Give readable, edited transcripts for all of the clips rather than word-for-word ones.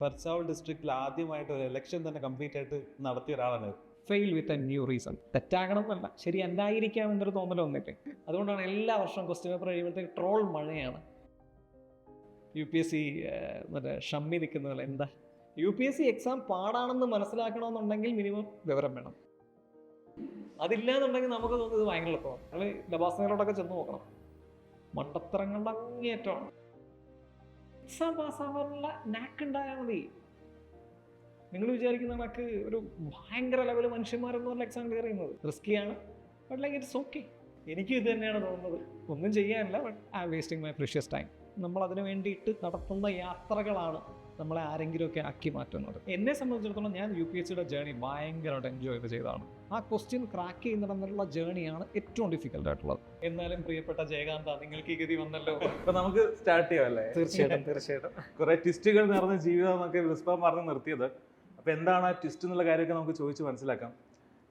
പെർസാവൾ ഡിസ്ട്രിക്റ്റിൽ ആദ്യമായിട്ട് ഒരു ഇലക്ഷൻ തന്നെ കംപ്ലീറ്റ് ആയിട്ട് നടത്തിയ ഒരാളാണ്. Fail with a new reason. തെറ്റാകണം എന്നല്ല, ശരി എന്തായിരിക്കാം എന്നൊരു തോന്നൽ വന്നിട്ട്. അതുകൊണ്ടാണ് എല്ലാ വർഷവും ക്വസ്റ്റ്യൻ പേപ്പർ കഴിയുമ്പോഴത്തേക്ക് ട്രോൾ മഴയാണ്. UPSC മറ്റേ ഷമ്മി നിൽക്കുന്നതല്ല. എന്താ UPSC എക്സാം പാടാണെന്ന് മനസ്സിലാക്കണമെന്നുണ്ടെങ്കിൽ മിനിമം വിവരം വേണം. അതില്ലാന്നുണ്ടെങ്കിൽ നമുക്ക് തോന്നുന്നത് ഭയങ്കര എളുപ്പമാണ്. നമ്മൾ ലബാസങ്ങളോടൊക്കെ ചെന്ന് നോക്കണം, മണ്ടത്തരങ്ങളുടെ അങ്ങേറ്റമാണ്. എക്സാം പാസ്സാവാനുള്ള നാക്ക് ഉണ്ടായാൽ മതി. നിങ്ങൾ വിചാരിക്കുന്ന കണക്ക് ഒരു ഭയങ്കര ലെവൽ മനുഷ്യന്മാരൊന്നും അല്ല എക്സാം ക്ലിയർ ചെയ്യുന്നത്. റിസ്ക്കിയാണ്, ബട്ട് ലൈക്ക് ഇറ്റ്സ് ഓക്കെ. എനിക്കും ഇത് തന്നെയാണ് തോന്നുന്നത്. ഒന്നും ചെയ്യാനില്ല, but I am wasting my precious time. നമ്മൾ അതിനു വേണ്ടിയിട്ട് നടത്തുന്ന യാത്രകളാണ് നമ്മളെ ആരെങ്കിലുമൊക്കെ ആക്കി മാറ്റുന്നത്. എന്നെ സംബന്ധിച്ചിടത്തോളം ഞാൻ UPSCയുടെ ജേർണി ഭയങ്കരമായിട്ട് എൻജോയ് ചെയ്തതാണ്. ആ ക്വസ്റ്റ്യൻ ക്രാക്ക് ചെയ്യുന്നതെന്നുള്ള ജേർണിയാണ് ഏറ്റവും ഡിഫിക്കൽട്ട് ആയിട്ടുള്ളത്. എന്നാലും പ്രിയപ്പെട്ട ജയകാന്ത, നിങ്ങൾക്ക് ഈ ഗതി വന്നല്ലോ. അപ്പൊ നമുക്ക് സ്റ്റാർട്ട് ചെയ്യാമല്ലേ? തീർച്ചയായിട്ടും. കുറെ ട്വിസ്റ്റുകൾ നിറഞ്ഞ ജീവിതം എന്നൊക്കെ വിസ്പ പറഞ്ഞ് നിർത്തിയത്. അപ്പൊ എന്താണ് ആ ട്വിസ്റ്റ് എന്നുള്ള കാര്യമൊക്കെ നമുക്ക് ചോദിച്ച് മനസ്സിലാക്കാം.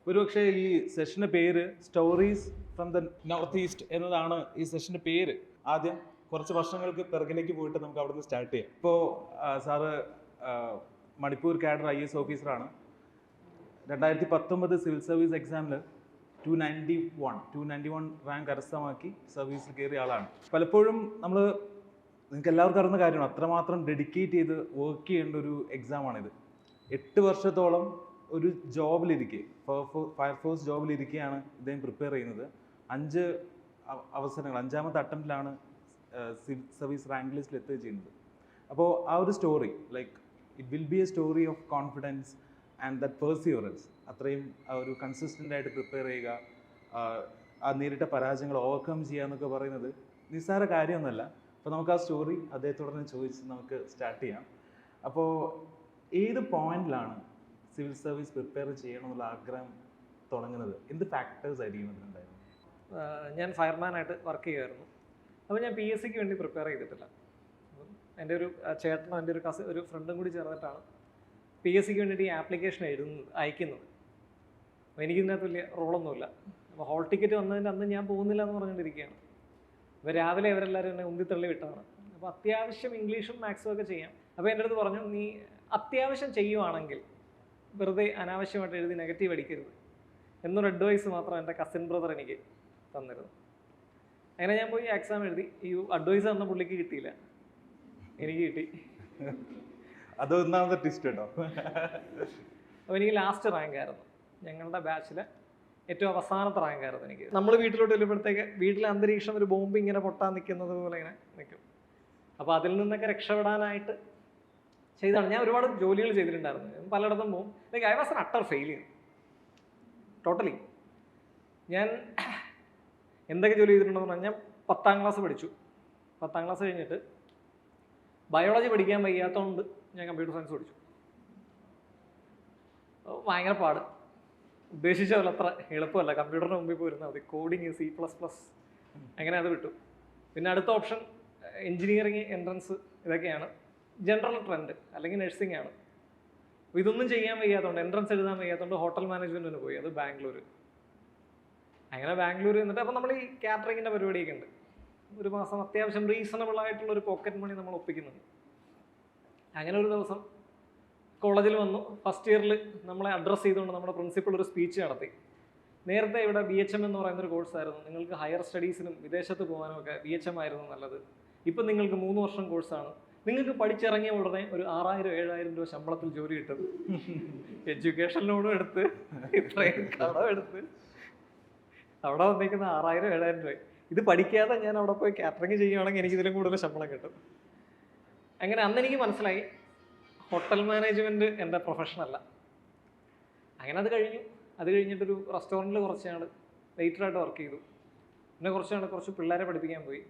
ഒരുപക്ഷെ ഈ സെഷന്റെ പേര് stories from the north east എന്നതാണ് ഈ സെഷന്റെ പേര്. ആദ്യം കുറച്ച് വർഷങ്ങൾക്ക് പിറകിലേക്ക് പോയിട്ട് നമുക്ക് അവിടെ നിന്ന് സ്റ്റാർട്ട് ചെയ്യാം. ഇപ്പോൾ സാറ് മണിപ്പൂർ കാഡർ IAS ഓഫീസറാണ്. 2019 സിവിൽ സർവീസ് എക്സാമിൽ 291 റാങ്ക് കരസ്ഥമാക്കി സർവീസിൽ കയറിയ ആളാണ്. പലപ്പോഴും നിങ്ങൾക്ക് എല്ലാവർക്കും അറിയുന്ന കാര്യമാണ്, അത്രമാത്രം ഡെഡിക്കേറ്റ് ചെയ്ത് വർക്ക് ചെയ്യേണ്ട ഒരു എക്സാമാണിത്. 8 വർഷത്തോളം ഒരു ജോബിലിരിക്കെ, ഫയർഫോഴ്സ് ജോബിലിരിക്കുകയാണ് ഇദ്ദേഹം പ്രിപ്പയർ ചെയ്യുന്നത്. 5 അവസരങ്ങൾ, 5ാമത്തെ അറ്റംപ്റ്റിലാണ് സിവിൽ സർവീസ് റാങ്ക് ലിസ്റ്റിൽ എത്തുകയും ചെയ്യുന്നത്. അപ്പോൾ ആ ഒരു story, like it will be A story of confidence and that perseverance. അത്രയും ഒരു കൺസിസ്റ്റൻ്റ് ആയിട്ട് പ്രിപ്പയർ ചെയ്യുക, ആ നേരിട്ട പരാജയങ്ങൾ ഓവർകം ചെയ്യുക എന്നൊക്കെ പറയുന്നത് നിസ്സാര കാര്യമൊന്നുമല്ല. അപ്പോൾ നമുക്ക് ആ സ്റ്റോറി അദ്ദേഹത്തോട് തന്നെ ചോദിച്ച് നമുക്ക് സ്റ്റാർട്ട് ചെയ്യാം. അപ്പോൾ ഏത് പോയിന്റിലാണ് സിവിൽ സർവീസ് പ്രിപ്പയർ ചെയ്യണമെന്നുള്ള ആഗ്രഹം തുടങ്ങുന്നത്? എന്ത് ഫാക്ടേഴ്സ് ആയിരിക്കും അതിനുണ്ടായിരുന്നു? ഞാൻ ഫയർമാനായിട്ട് വർക്ക് ചെയ്യുമായിരുന്നു. അപ്പോൾ ഞാൻ PSCക്ക് വേണ്ടി പ്രിപ്പയർ ചെയ്തിട്ടില്ല. എൻ്റെ ഒരു ചേട്ടനും എൻ്റെ ഒരു ഫ്രണ്ടും കൂടി ചേർന്നിട്ടാണ് PSCക്ക് വേണ്ടിയിട്ട് ഈ ആപ്ലിക്കേഷൻ അയക്കുന്നത്. അപ്പോൾ എനിക്കിതിനകത്ത് വലിയ റോളൊന്നുമില്ല. അപ്പോൾ ഹോൾ ടിക്കറ്റ് വന്നതിൻ്റെ അന്ന് ഞാൻ പോകുന്നില്ല എന്ന് പറഞ്ഞുകൊണ്ടിരിക്കുകയാണ്. അപ്പോൾ രാവിലെ ഇവരെല്ലാവരും എന്നെ ഉന്തിത്തള്ളി വിട്ടതാണ്. അപ്പോൾ അത്യാവശ്യം ഇംഗ്ലീഷും മാത്സും ഒക്കെ ചെയ്യാം. അപ്പോൾ എൻ്റെ അടുത്ത് പറഞ്ഞു, നീ അത്യാവശ്യം ചെയ്യുവാണെങ്കിൽ വെറുതെ അനാവശ്യമായിട്ട് എഴുതി നെഗറ്റീവ് അടിക്കരുത് എന്നൊരു അഡ്വൈസ് മാത്രം എൻ്റെ കസിൻ ബ്രദർ എനിക്ക് തന്നിരുന്നു. അങ്ങനെ ഞാൻ പോയി എക്സാം എഴുതി. ഈ അഡ്വൈസ് തന്ന പുള്ളിക്ക് കിട്ടിയില്ല, എനിക്ക് കിട്ടി. അത് ഒന്നാമത്തെ ട്വിസ്റ്റ് കേട്ടോ. അപ്പോൾ എനിക്ക് ലാസ്റ്റ് റാങ്ക് ആയിരുന്നു. ഞങ്ങളുടെ ബാച്ചിലെ ഏറ്റവും അവസാനത്തെ റാങ്ക് ആയിരുന്നു എനിക്ക്. നമ്മൾ വീട്ടിലോട്ട് വരുമ്പോഴത്തേക്ക് വീട്ടിലെ അന്തരീക്ഷം ഒരു ബോംബ് ഇങ്ങനെ പൊട്ടാൻ നിൽക്കുന്നത് പോലെ ഇങ്ങനെ നിൽക്കും. അപ്പോൾ അതിൽ നിന്നൊക്കെ രക്ഷപ്പെടാനായിട്ട് ചെയ്താണ്. ഞാൻ ഒരുപാട് ജോലികൾ ചെയ്തിട്ടുണ്ടായിരുന്നു. പലയിടത്തും പോകും. Like I was an utter failure totally. ഞാൻ എന്തൊക്കെ ജോലി ചെയ്തിട്ടുണ്ടെന്ന് പറഞ്ഞാൽ, ഞാൻ 10ാം ക്ലാസ് പഠിച്ചു. 10ാം ക്ലാസ് കഴിഞ്ഞിട്ട് ബയോളജി പഠിക്കാൻ വയ്യാത്തതുകൊണ്ട് ഞാൻ കമ്പ്യൂട്ടർ സയൻസ് പഠിച്ചു. ഭയങ്കര പാട്. ഉദ്ദേശിച്ച പോലെ അത്ര എളുപ്പമല്ല. കമ്പ്യൂട്ടറിന് മുമ്പിൽ പോയിരുന്നാൽ മതി. കോഡിങ്, C++, അങ്ങനെ അത് വിട്ടു. പിന്നെ അടുത്ത ഓപ്ഷൻ എൻജിനീയറിങ് എൻട്രൻസ് ഇതൊക്കെയാണ്. ജനറൽ ട്രെൻഡ് അല്ലെങ്കിൽ നഴ്സിംഗ് ആണ്. അപ്പോൾ ഇതൊന്നും ചെയ്യാൻ വയ്യാത്തതുകൊണ്ട്, എൻട്രൻസ് എഴുതാൻ വയ്യാത്തതുകൊണ്ട് ഹോട്ടൽ മാനേജ്മെൻറ്റിന് പോയി. അത് ബാംഗ്ലൂർ. അങ്ങനെ ബാംഗ്ലൂർ എന്നിട്ട് അപ്പോൾ നമ്മൾ ഈ കാറ്ററിങ്ങിൻ്റെ പരിപാടിയൊക്കെ ഉണ്ട്. ഒരു മാസം അത്യാവശ്യം റീസണബിൾ ആയിട്ടുള്ളൊരു പോക്കറ്റ് മണി നമ്മൾ ഒപ്പിക്കുന്നുണ്ട്. അങ്ങനെ ഒരു ദിവസം കോളേജിൽ വന്നു. ഫസ്റ്റ് ഇയറിൽ നമ്മളെ അഡ്രസ്സ് ചെയ്തുകൊണ്ട് നമ്മുടെ പ്രിൻസിപ്പൾ ഒരു സ്പീച്ച് നടത്തി. നേരത്തെ ഇവിടെ BHM എന്ന് പറയുന്നൊരു കോഴ്സായിരുന്നു. നിങ്ങൾക്ക് ഹയർ സ്റ്റഡീസിനും വിദേശത്ത് പോകാനും ഒക്കെ BHM ആയിരുന്നു നല്ലത്. ഇപ്പം നിങ്ങൾക്ക് 3 വർഷം കോഴ്സാണ്. നിങ്ങൾക്ക് പഠിച്ചിറങ്ങിയ ഉടനെ ഒരു 6000-7000 രൂപ ശമ്പളത്തിൽ ജോലി കിട്ടും. എഡ്യൂക്കേഷൻ ലോണും എടുത്ത് ഇത്രയും കടമെടുത്ത് അവിടെ വന്നിരിക്കുന്ന 6000-7000 രൂപ. ഇത് പഠിക്കാതെ ഞാൻ അവിടെ പോയി കാറ്ററിങ് ചെയ്യുകയാണെങ്കിൽ എനിക്ക് ഇതിലും കൂടുതൽ ശമ്പളം കിട്ടും. അങ്ങനെ അന്ന് എനിക്ക് മനസ്സിലായി ഹോട്ടൽ മാനേജ്മെൻറ്റ് എൻ്റെ പ്രൊഫഷനല്ല. അങ്ങനെ അത് കഴിഞ്ഞു. അത് കഴിഞ്ഞിട്ടൊരു റെസ്റ്റോറൻറ്റിൽ കുറച്ച് നാൾ വെയിറ്ററായിട്ട് വർക്ക് ചെയ്തു. പിന്നെ കുറച്ച് പിള്ളേരെ പഠിപ്പിക്കാൻ പോയി.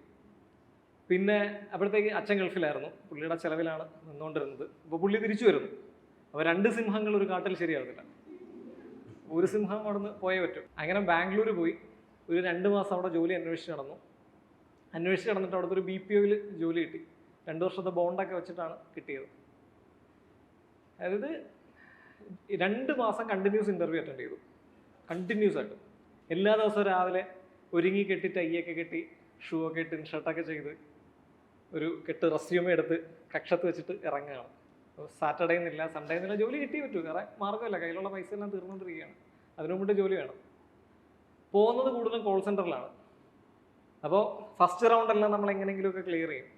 പിന്നെ അപ്പോഴത്തേക്ക് അച്ഛൻ ഗൾഫിലായിരുന്നു. പുള്ളിയുടെ ചിലവിലാണ് നിന്നുകൊണ്ടിരുന്നത്. അപ്പോൾ പുള്ളി തിരിച്ചു വരുന്നു. അപ്പോൾ 2 സിംഹങ്ങൾ ഒരു കാട്ടിൽ ശരിയാവത്തില്ല. ഒരു സിംഹം അവിടെ നിന്ന് പോയേ പറ്റും. അങ്ങനെ ബാംഗ്ലൂർ പോയി ഒരു 2 മാസം അവിടെ ജോലി അന്വേഷിച്ച് നടന്നിട്ട് അവിടുത്തെ ഒരു BPOയിൽ ജോലി കിട്ടി. 2 വർഷത്തെ ബോണ്ടൊക്കെ വെച്ചിട്ടാണ് കിട്ടിയത്. അതായത് 2 മാസം കണ്ടിന്യൂസ് ഇൻ്റർവ്യൂ അറ്റൻഡ് ചെയ്തു. കണ്ടിന്യൂസ് ആയിട്ട് എല്ലാ ദിവസവും രാവിലെ ഒരുങ്ങി കെട്ടി, ടൈയൊക്കെ കെട്ടി, ഷൂ ഒക്കെ ഇട്ട്, ഷർട്ടൊക്കെ ചെയ്ത് ഒരു കെട്ട് റെസ്യൂമെ എടുത്ത് കക്ഷത്ത് വെച്ചിട്ട് ഇറങ്ങുകയാണ്. സാറ്റർഡേ എന്നില്ല, സൺഡേ എന്നില്ല, ജോലി കിട്ടിയേ പറ്റൂ. വേറെ മാർഗ്ഗമില്ല, കയ്യിലുള്ള പൈസ എല്ലാം തീർന്നുകൊണ്ടിരിക്കുകയാണ്. അതിനു മുമ്പ് ജോലി വേണം. പോകുന്നത് കൂടുതലും കോൾ സെൻറ്ററിലാണ്. അപ്പോൾ ഫസ്റ്റ് റൗണ്ടെല്ലാം നമ്മൾ എങ്ങനെയെങ്കിലുമൊക്കെ ക്ലിയർ ചെയ്യും.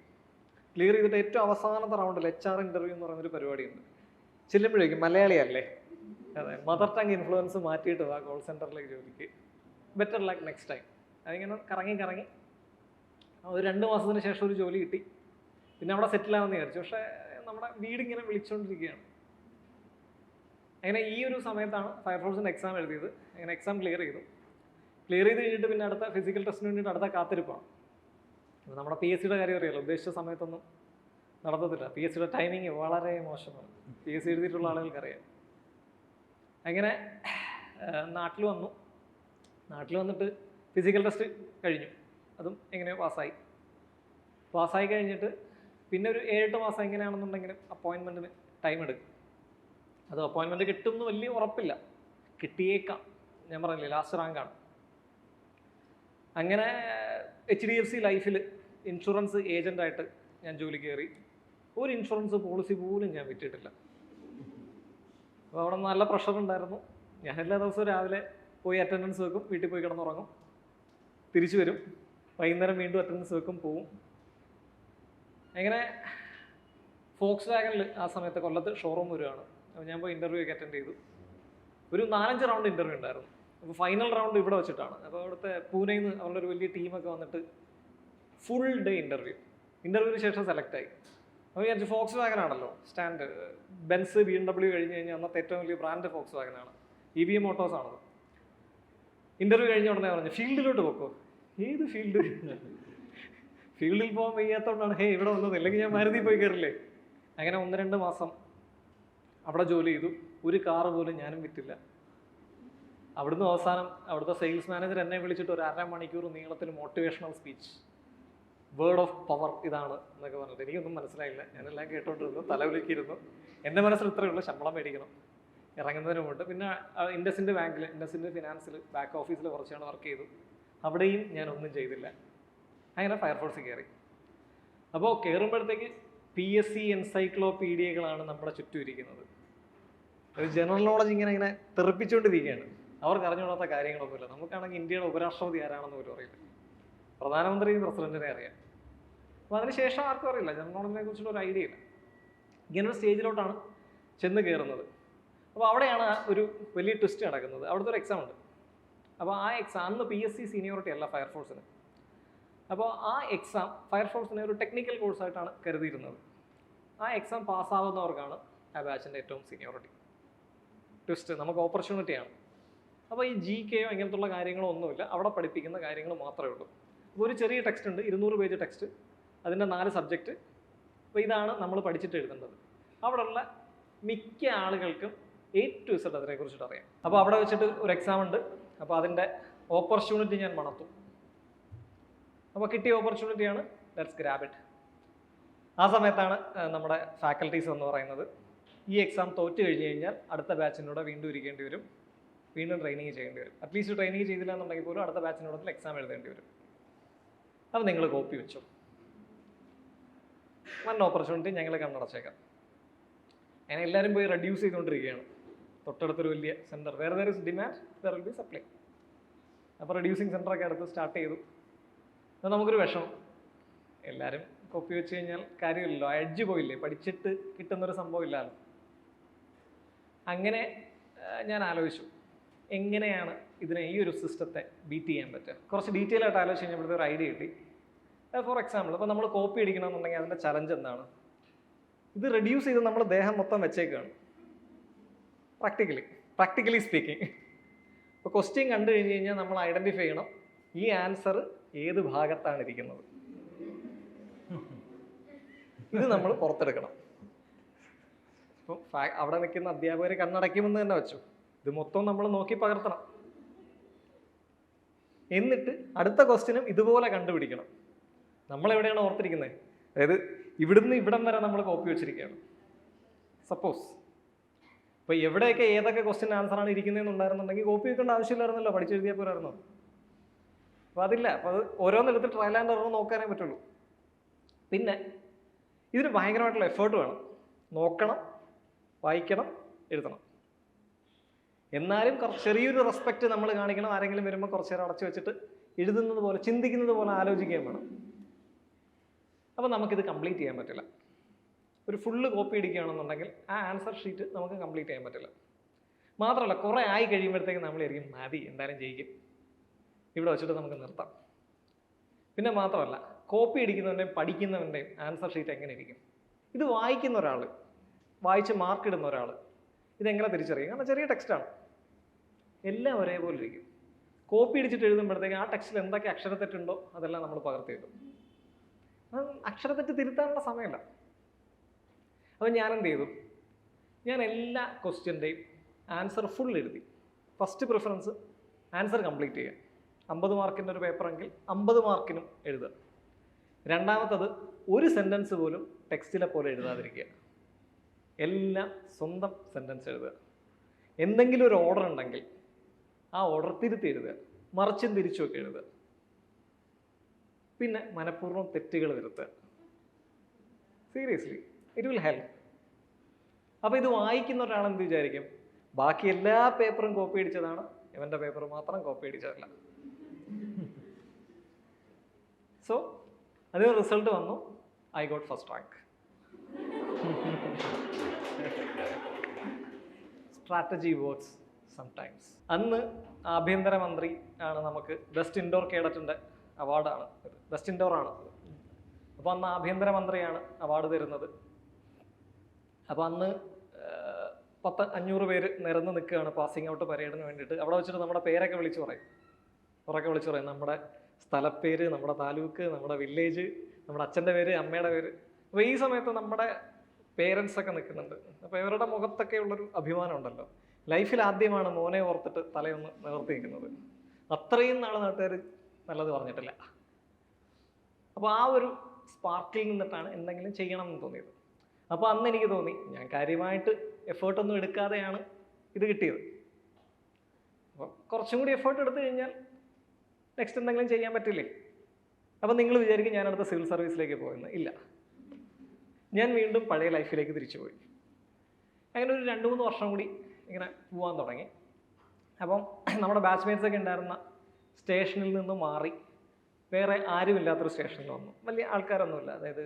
ക്ലിയർ ചെയ്തിട്ട് ഏറ്റവും അവസാനത്തെ റൗണ്ടിൽ HR ഇൻ്റർവ്യൂ എന്ന് പറയുന്നൊരു പരിപാടിയുണ്ട്. ചെല്ലുമ്പോഴേക്കും മലയാളിയല്ലേ, അതെ, മദർ ടങ് ഇൻഫ്ലുവൻസ് മാറ്റിയിട്ട് ആ കോൾ സെൻറ്ററിലേക്ക് ജോലിക്ക്. Better luck next time. അതിങ്ങനെ കറങ്ങി ഒരു 2 മാസത്തിന് ശേഷം ഒരു ജോലി കിട്ടി. പിന്നെ അവിടെ സെറ്റിലാമെന്ന് വിചാരിച്ചു. പക്ഷേ നമ്മുടെ വീടിങ്ങനെ വിളിച്ചുകൊണ്ടിരിക്കുകയാണ്. അങ്ങനെ ഈ ഒരു സമയത്താണ് ഫയർഫോഴ്സിൻ്റെ എക്സാം എഴുതിയത്. അങ്ങനെ എക്സാം ക്ലിയർ ചെയ്തു കഴിഞ്ഞിട്ട് പിന്നെ അടുത്ത ഫിസിക്കൽ ടെസ്റ്റിന് വേണ്ടിയിട്ട് അടുത്ത കാത്തിരിപ്പാണ്. നമ്മുടെ PSCയുടെ കാര്യം അറിയാമല്ലോ, ഉദ്ദേശിച്ച സമയത്തൊന്നും നടത്തത്തില്ല. PSCയുടെ ടൈമിങ് വളരെ മോശമാണ്. PSC എഴുതിയിട്ടുള്ള ആളുകൾക്കറിയാം. അങ്ങനെ നാട്ടിൽ വന്നിട്ട് ഫിസിക്കൽ ടെസ്റ്റ് കഴിഞ്ഞു. അതും എങ്ങനെയോ പാസ്സായി കഴിഞ്ഞിട്ട് പിന്നെ ഒരു 7-8 മാസം എങ്ങനെയാണെന്നുണ്ടെങ്കിലും അപ്പോയിൻമെൻറ്റിന് ടൈം എടുക്കും. അത് അപ്പോയിൻമെൻറ്റ് കിട്ടുമെന്ന് വലിയ ഉറപ്പില്ല, കിട്ടിയേക്കാം. ഞാൻ പറഞ്ഞില്ലേ, ലാസ്റ്റ് റാങ്കാണ്. അങ്ങനെ HDFC ലൈഫിൽ ഇൻഷുറൻസ് ഏജൻ്റായിട്ട് ഞാൻ ജോലി കയറി. ഒരു ഇൻഷുറൻസ് പോളിസി പോലും ഞാൻ വിറ്റിട്ടില്ല. അപ്പോൾ അവിടെ നല്ല പ്രഷർ ഉണ്ടായിരുന്നു. ഞാൻ എല്ലാ ദിവസവും രാവിലെ പോയി അറ്റൻഡൻസ് വെക്കും, വീട്ടിൽ പോയി കിടന്നുറങ്ങും, തിരിച്ചു വരും, വൈകുന്നേരം വീണ്ടും അറ്റൻഡൻസ് വെക്കും, പോവും. അങ്ങനെ ഫോക്സ് വാഗണിൽ ആ സമയത്ത് കൊല്ലത്ത് ഷോറൂം വരുവാണ്. അപ്പോൾ ഞാൻ പോയി ഇൻ്റർവ്യൂ ഒക്കെ അറ്റൻഡ് ചെയ്തു. ഒരു 4-5 റൗണ്ട് ഇൻ്റർവ്യൂ ഉണ്ടായിരുന്നു. അപ്പോൾ ഫൈനൽ റൗണ്ട് ഇവിടെ വെച്ചിട്ടാണ്. അപ്പോൾ അവിടുത്തെ പൂനെയിൽ നിന്ന് അവരുടെ ഒരു വലിയ ടീമൊക്കെ വന്നിട്ട് ഫുൾ ഡേ ഇൻ്റർവ്യൂവിന് ശേഷം സെലക്ട് ആയി. അപ്പോൾ വിചാരിച്ചു ഫോക്സ് വാഗനാണല്ലോ സ്റ്റാൻഡ്, ബെൻസ് BMW കഴിഞ്ഞ് കഴിഞ്ഞാൽ അന്നത്തെ ഏറ്റവും വലിയ ബ്രാൻഡ് ഫോക്സ് വാഗനാണ്, EVM മോട്ടോഴ്സ് ആണത്. ഇൻ്റർവ്യൂ കഴിഞ്ഞ ഉടനെ പറഞ്ഞു ഫീൽഡിലോട്ട് പോക്കോ. ഏത് ഫീൽഡ്? ഫീൽഡിൽ പോകാൻ വയ്യാത്തതുകൊണ്ടാണ് ഇവിടെ വന്നത്, അല്ലെങ്കിൽ ഞാൻ മാരുതി പോയി കയറില്ലേ. അങ്ങനെ 1-2 മാസം അവിടെ ജോലി ചെയ്തു. ഒരു കാറ് പോലും ഞാനും വിറ്റില്ല. അവിടുന്ന് അവസാനം അവിടുത്തെ സെയിൽസ് മാനേജർ എന്നെ വിളിച്ചിട്ട് ഒരു 1/2 മണിക്കൂർ നീളത്തിൽ motivational speech, word of power ഇതാണ് എന്നൊക്കെ പറഞ്ഞിട്ട്. എനിക്കൊന്നും മനസ്സിലായില്ല. ഞാനെല്ലാം കേട്ടോണ്ടിരുന്നു, തലവിളിക്കിരുന്നു. എൻ്റെ മനസ്സിൽ ഇത്രയേ ഉള്ളൂ, ശമ്പളം മേടിക്കണം ഇറങ്ങുന്നതിന് മുമ്പ്. പിന്നെ ഇൻഡസിൻ്റെ ബാങ്കിൽ, ഇൻഡസിൻ്റെ ഫിനാൻസിൽ ബാക്ക് ഓഫീസിൽ കുറച്ചാണ് വർക്ക് ചെയ്തു. അവിടെയും ഞാൻ ഒന്നും ചെയ്തില്ല. അങ്ങനെ ഫയർഫോഴ്സിൽ കയറി. അപ്പോൾ കയറുമ്പോഴത്തേക്ക് PSC എൻസൈക്ലോപീഡിയകളാണ് നമ്മുടെ ചുറ്റും ഇരിക്കുന്നത്. ഒരു ജനറൽ നോളജ് ഇങ്ങനെ തെറിപ്പിച്ചുകൊണ്ടിരിക്കുകയാണ്. അവർക്ക് അറിഞ്ഞുകൂടാത്ത കാര്യങ്ങളൊന്നുമില്ല. നമുക്കാണെങ്കിൽ ഇന്ത്യയുടെ ഉപരാഷ്ട്രപതി ആരാണെന്ന് പോലും അറിയില്ല, പ്രധാനമന്ത്രിയും പ്രസിഡന്റിനെ അറിയാം. അപ്പോൾ അതിനുശേഷം ആർക്കും അറിയില്ല, ജനറൽ നോളജിനെ കുറിച്ചുള്ള ഒരു ഐഡിയ ഇല്ല. ഇങ്ങനൊരു സ്റ്റേജിലോട്ടാണ് ചെന്ന് കയറുന്നത്. അപ്പോൾ അവിടെയാണ് ഒരു വലിയ ട്വിസ്റ്റ് നടക്കുന്നത്. അവിടുത്തെ ഒരു എക്സാം ഉണ്ട്. അപ്പോൾ ആ എക്സാം അന്ന് PSC സീനിയോറിറ്റി അല്ല ഫയർഫോഴ്സിന്. അപ്പോൾ ആ എക്സാം ഫയർഫോഴ്സിനെ ഒരു ടെക്നിക്കൽ കോഴ്സായിട്ടാണ് കരുതിയിരുന്നത്. ആ എക്സാം പാസ്സാവുന്നവർക്കാണ് ആ ബാച്ചിൻ്റെ ഏറ്റവും സീനിയോറിറ്റി. ട്വിസ്റ്റ്, നമുക്ക് ഓപ്പർച്യൂണിറ്റിയാണ്. അപ്പോൾ ഈ GKയോ ഇങ്ങനത്തുള്ള കാര്യങ്ങളോ ഒന്നുമില്ല, അവിടെ പഠിപ്പിക്കുന്ന കാര്യങ്ങൾ മാത്രമേ ഉള്ളൂ. അപ്പോൾ ഒരു ചെറിയ ടെക്സ്റ്റ് ഉണ്ട്, 200 പേജ് ടെക്സ്റ്റ്, അതിൻ്റെ 4 സബ്ജക്റ്റ്. അപ്പോൾ ഇതാണ് നമ്മൾ പഠിച്ചിട്ട് എഴുതേണ്ടത്. അവിടെയുള്ള മിക്ക ആളുകൾക്കും A to Z അതിനെക്കുറിച്ചിട്ട് അറിയാം. അപ്പോൾ അവിടെ വെച്ചിട്ട് ഒരു എക്സാം ഉണ്ട്. അപ്പോൾ അതിൻ്റെ ഓപ്പർച്യൂണിറ്റി ഞാൻ മണത്തു. അപ്പോൾ കിട്ടിയ ഓപ്പർച്യൂണിറ്റിയാണ്, ലെറ്റ്സ് ഗ്രാബ് ഇറ്റ്. ആ സമയത്താണ് നമ്മുടെ ഫാക്കൽറ്റീസ് എന്ന് പറയുന്നത്, ഈ എക്സാം തോറ്റ് കഴിഞ്ഞ് കഴിഞ്ഞാൽ അടുത്ത ബാച്ചിനൂടെ വീണ്ടും ഇരിക്കേണ്ടി വരും, വീണ്ടും ട്രെയിനിങ് ചെയ്യേണ്ടി വരും. അറ്റ്ലീസ്റ്റ് ട്രെയിനിങ് ചെയ്തില്ല എന്നുണ്ടെങ്കിൽ പോലും അടുത്ത ബാച്ചിനോടത്തിൽ എക്സാം എഴുതേണ്ടി വരും. അപ്പോൾ നിങ്ങൾ കോപ്പി വെച്ചു. നല്ല ഓപ്പർച്യൂണിറ്റി, ഞങ്ങൾ കണ്ണടച്ചേക്കാം. അങ്ങനെ എല്ലാവരും പോയി റെഡ്യൂസ് ചെയ്തുകൊണ്ടിരിക്കുകയാണ്. തൊട്ടടുത്തൊരു വലിയ സെൻറ്റർ, വേറെ ഡിമാൻഡ്, വേറെ വിൽ ബി സപ്ലൈ. അപ്പോൾ റെഡ്യൂസിങ് സെൻറ്ററൊക്കെ അടുത്ത് സ്റ്റാർട്ട് ചെയ്തു. അപ്പോൾ നമുക്കൊരു വിഷമം, എല്ലാവരും കോപ്പി വെച്ച് കഴിഞ്ഞാൽ കാര്യമില്ലല്ലോ, എഡ്ജ് പോയില്ലേ, പഠിച്ചിട്ട് കിട്ടുന്നൊരു സംഭവം ഇല്ലല്ലോ. അങ്ങനെ ഞാൻ ആലോചിച്ചു, എങ്ങനെയാണ് ഇതിനെ, ഈ ഒരു സിസ്റ്റത്തെ ബീറ്റ് ചെയ്യാൻ പറ്റുക. കുറച്ച് ഡീറ്റെയിൽ ആയിട്ട് ആലോചിച്ച് കഴിഞ്ഞപ്പോഴത്തെ ഒരു ഐഡിയ കിട്ടി. ഫോർ എക്സാമ്പിൾ, ഇപ്പോൾ നമ്മൾ കോപ്പി അടിക്കണമെന്നുണ്ടെങ്കിൽ അതിൻ്റെ ചലഞ്ച് എന്താണ്? ഇത് റെഡ്യൂസ് ചെയ്ത് നമ്മൾ ദേഹം മൊത്തം വെച്ചേക്കാണ്, പ്രാക്ടിക്കലി സ്പീക്കിംഗ്. ഇപ്പോൾ ക്വസ്റ്റ്യൻ കണ്ടു കഴിഞ്ഞ് കഴിഞ്ഞാൽ നമ്മൾ ഐഡൻറ്റിഫൈ ചെയ്യണം ഈ ആൻസർ ഏത് ഭാഗത്താണ് ഇരിക്കുന്നത്. ഇത് നമ്മൾ പുറത്തെടുക്കണം. ഇപ്പോൾ അവിടെ നിൽക്കുന്ന അധ്യാപകരെ കണ്ണടയ്ക്കുമെന്ന് തന്നെ വെച്ചു, ഇത് മൊത്തം നമ്മൾ നോക്കി പകർത്തണം. എന്നിട്ട് അടുത്ത ക്വസ്റ്റ്യനും ഇതുപോലെ കണ്ടുപിടിക്കണം. നമ്മളെവിടെയാണ് ഓർത്തിരിക്കുന്നത്? അതായത് ഇവിടുന്ന് ഇവിടം വരെ നമ്മൾ കോപ്പി വെച്ചിരിക്കുകയാണ്. സപ്പോസ് ഇപ്പോൾ എവിടെയൊക്കെ ഏതൊക്കെ ക്വസ്റ്റ്യൻ ആൻസറാണ് ഇരിക്കുന്നതെന്നുണ്ടായിരുന്നുണ്ടെങ്കിൽ കോപ്പി വെക്കേണ്ട ആവശ്യമില്ലായിരുന്നല്ലോ, പഠിച്ചെഴുതിയാൽ പോരായിരുന്നോ? അപ്പോൾ അതില്ല. അപ്പോൾ അത് ഓരോന്നെടുത്ത് ട്രയൽ ആൻഡ് എറർ നോക്കാനേ പറ്റുള്ളൂ. പിന്നെ ഇതിന് ഭയങ്കരമായിട്ടുള്ള എഫേർട്ട് വേണം. നോക്കണം, വായിക്കണം, എഴുതണം. എന്നാലും ചെറിയൊരു റെസ്പെക്റ്റ് നമ്മൾ കാണിക്കണം. ആരെങ്കിലും വരുമ്പോൾ കുറച്ച് നേരം അടച്ചു വെച്ചിട്ട് എഴുതുന്നത് പോലെ, ചിന്തിക്കുന്നത് പോലെ ആലോചിക്കുകയും വേണം. അപ്പോൾ നമുക്കിത് കംപ്ലീറ്റ് ചെയ്യാൻ പറ്റില്ല. ഒരു ഫുള്ള് കോപ്പി അടിക്കുകയാണെന്നുണ്ടെങ്കിൽ ആ ആൻസർ ഷീറ്റ് നമുക്ക് കംപ്ലീറ്റ് ചെയ്യാൻ പറ്റില്ല. മാത്രമല്ല കുറേ ആയി കഴിയുമ്പോഴത്തേക്കും നമ്മളായിരിക്കും മതി, എന്തായാലും ജയിക്കും, ഇവിടെ വെച്ചിട്ട് നമുക്ക് നിർത്താം. പിന്നെ മാത്രമല്ല കോപ്പി അടിക്കുന്നവൻ്റെയും പഠിക്കുന്നവൻ്റെയും ആൻസർ ഷീറ്റ് എങ്ങനെ ഇരിക്കും? ഇത് വായിക്കുന്ന ഒരാൾ, വായിച്ച് മാർക്ക് ഇടുന്ന ഒരാൾ ഇതെങ്ങനെ തിരിച്ചറിയും? കാരണം ചെറിയ ടെക്സ്റ്റാണ്, എല്ലാം ഒരേപോലെ ഇരിക്കും. കോപ്പി അടിച്ചിട്ട് എഴുതുമ്പോഴത്തേക്ക് ആ ടെക്സ്റ്റിൽ എന്തൊക്കെ അക്ഷരത്തെറ്റുണ്ടോ അതെല്ലാം നമ്മൾ പകർത്തി എഴുതും. അക്ഷരത്തെറ്റ് തിരുത്താനുള്ള സമയമില്ല. അപ്പം ഞാൻ എന്ത് ചെയ്തു? ഞാൻ എല്ലാ ക്വസ്റ്റ്യൻ്റെയും ആൻസർ ഫുൾ എഴുതി. ഫസ്റ്റ് പ്രിഫറൻസ് ആൻസർ കംപ്ലീറ്റ് ചെയ്യുക. 50 മാർക്കിൻ്റെ ഒരു പേപ്പറെങ്കിൽ 50 മാർക്കിനും എഴുതുക. രണ്ടാമത്തത് ഒരു സെൻറ്റൻസ് പോലും ടെക്സ്റ്റിലെ പോലെ എഴുതാതിരിക്കുക. എല്ലാം സ്വന്തം സെൻറ്റൻസ് എഴുതുക. എന്തെങ്കിലും ഒരു ഓർഡർ ഉണ്ടെങ്കിൽ ആ ഓർഡർ തിരുത്തി എഴുതുക, മറിച്ചും തിരിച്ചുമൊക്കെ എഴുതുക. പിന്നെ മനഃപൂർവ്വം തെറ്റുകൾ വരുത്തുക. Seriously it will help. അപ്പോൾ ഇത് വായിക്കുന്ന ഒരാളെന്ത് വിചാരിക്കും? ബാക്കി എല്ലാ പേപ്പറും കോപ്പി അടിച്ചതാണ്, ഇവൻ്റെ പേപ്പർ മാത്രം കോപ്പി അടിച്ചതല്ല. സോ അതിന് റിസൾട്ട് വന്നു, I got first rank. Strategy works sometimes. അന്ന് ആഭ്യന്തരമന്ത്രി ആണ് നമുക്ക് ബെസ്റ്റ് ഇൻഡോർ കേഡറ്റിൻ്റെ അവാർഡാണ് ഇത്, ബെസ്റ്റ് ഇൻഡോർ ആണ്. അപ്പോൾ അന്ന് ആഭ്യന്തരമന്ത്രിയാണ് അവാർഡ് തരുന്നത്. അപ്പോൾ അന്ന് 500 പേര് നിരന്ന് നിൽക്കുകയാണ് പാസിംഗ് ഔട്ട് പരേഡിന് വേണ്ടിയിട്ട്. അവിടെ വെച്ചിട്ട് നമ്മുടെ പേരൊക്കെ വിളിച്ചു പറയും, ഉറക്കെ വിളിച്ചു പറയും, നമ്മുടെ സ്ഥലപ്പേര്, നമ്മുടെ താലൂക്ക്, നമ്മുടെ വില്ലേജ്, നമ്മുടെ അച്ഛൻ്റെ പേര്, അമ്മയുടെ പേര്. അപ്പോൾ ഈ സമയത്ത് നമ്മുടെ പേരൻസ് ഒക്കെ നിൽക്കുന്നുണ്ട്. അപ്പോൾ ഇവരുടെ മുഖത്തൊക്കെ ഉള്ളൊരു അഭിമാനം ഉണ്ടല്ലോ. ലൈഫിൽ ആദ്യമാണ് മോനെ ഓർത്തിട്ട് തലയൊന്ന് നിവർത്തി നിൽക്കുന്നത്. അത്രയും നാൾ നാട്ടുകാർ നല്ലത് പറഞ്ഞിട്ടില്ല. അപ്പോൾ ആ ഒരു സ്പാർക്കിൽ നിന്നിട്ടാണ് എന്തെങ്കിലും ചെയ്യണം എന്ന് തോന്നിയത്. അപ്പോൾ അന്ന് എനിക്ക് തോന്നി ഞാൻ കാര്യമായിട്ട് എഫേർട്ടൊന്നും എടുക്കാതെയാണ് ഇത് കിട്ടിയത്. അപ്പോൾ കുറച്ചും കൂടി എഫേർട്ട് എടുത്തു കഴിഞ്ഞാൽ നെക്സ്റ്റ് എന്തെങ്കിലും ചെയ്യാൻ പറ്റില്ലേ? അപ്പോൾ നിങ്ങൾ വിചാരിക്കും ഞാൻ അടുത്ത സിവിൽ സർവീസിലേക്ക് പോയെന്ന്. ഇല്ല, ഞാൻ വീണ്ടും പഴയ ലൈഫിലേക്ക് തിരിച്ചു പോയി. അങ്ങനെ ഒരു 2-3 വർഷം കൂടി ഇങ്ങനെ പോകാൻ തുടങ്ങി. അപ്പം നമ്മുടെ ബാച്ച്മേറ്റ്സ് ഒക്കെ ഉണ്ടായിരുന്ന സ്റ്റേഷനിൽ നിന്ന് മാറി വേറെ ആരുമില്ലാത്തൊരു സ്റ്റേഷനിൽ വന്നു. വലിയ ആൾക്കാരൊന്നുമില്ല. അതായത്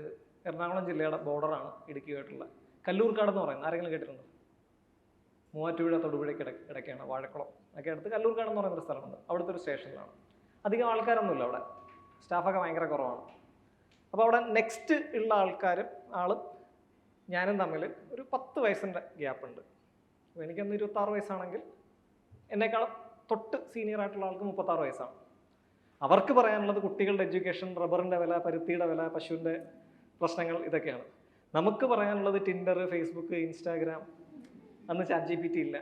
എറണാകുളം ജില്ലയുടെ ബോർഡറാണ് ഇടുക്കിയായിട്ടുള്ള കല്ലൂർക്കാട് എന്ന് പറയുന്നത്. ആരെങ്കിലും കേട്ടിട്ടുണ്ടോ? മൂവാറ്റുപുഴ തൊടുപുഴയ്ക്ക് ഇടയ്ക്കാണ്, വാഴക്കുളം ഒക്കെ അടുത്ത് കല്ലൂർക്കാട് എന്ന് പറയുന്നൊരു സ്ഥലമുണ്ട്. അവിടുത്തെ ഒരു സ്റ്റേഷനിലാണ്. അധികം ആൾക്കാരൊന്നുമില്ല അവിടെ, സ്റ്റാഫൊക്കെ ഭയങ്കര കുറവാണ്. അപ്പോൾ അവിടെ നെക്സ്റ്റ് ഉള്ള ആളും ഞാനും തമ്മിൽ ഒരു 10 വയസ്സിൻ്റെ ഗ്യാപ്പുണ്ട്. അപ്പോൾ എനിക്കന്ന് 26 വയസ്സാണെങ്കിൽ എന്നെക്കാളും തൊട്ട് സീനിയർ ആയിട്ടുള്ള ആൾക്ക് 36 വയസ്സാണ്. അവർക്ക് പറയാനുള്ളത് കുട്ടികളുടെ എഡ്യൂക്കേഷൻ, റബ്ബറിൻ്റെ വില, പരുത്തിയുടെ വില, പശുവിൻ്റെ പ്രശ്നങ്ങൾ, ഇതൊക്കെയാണ്. നമുക്ക് പറയാനുള്ളത് ടിൻഡർ, ഫേസ്ബുക്ക്, ഇൻസ്റ്റാഗ്രാം, അന്ന് ChatGPT ഇല്ല,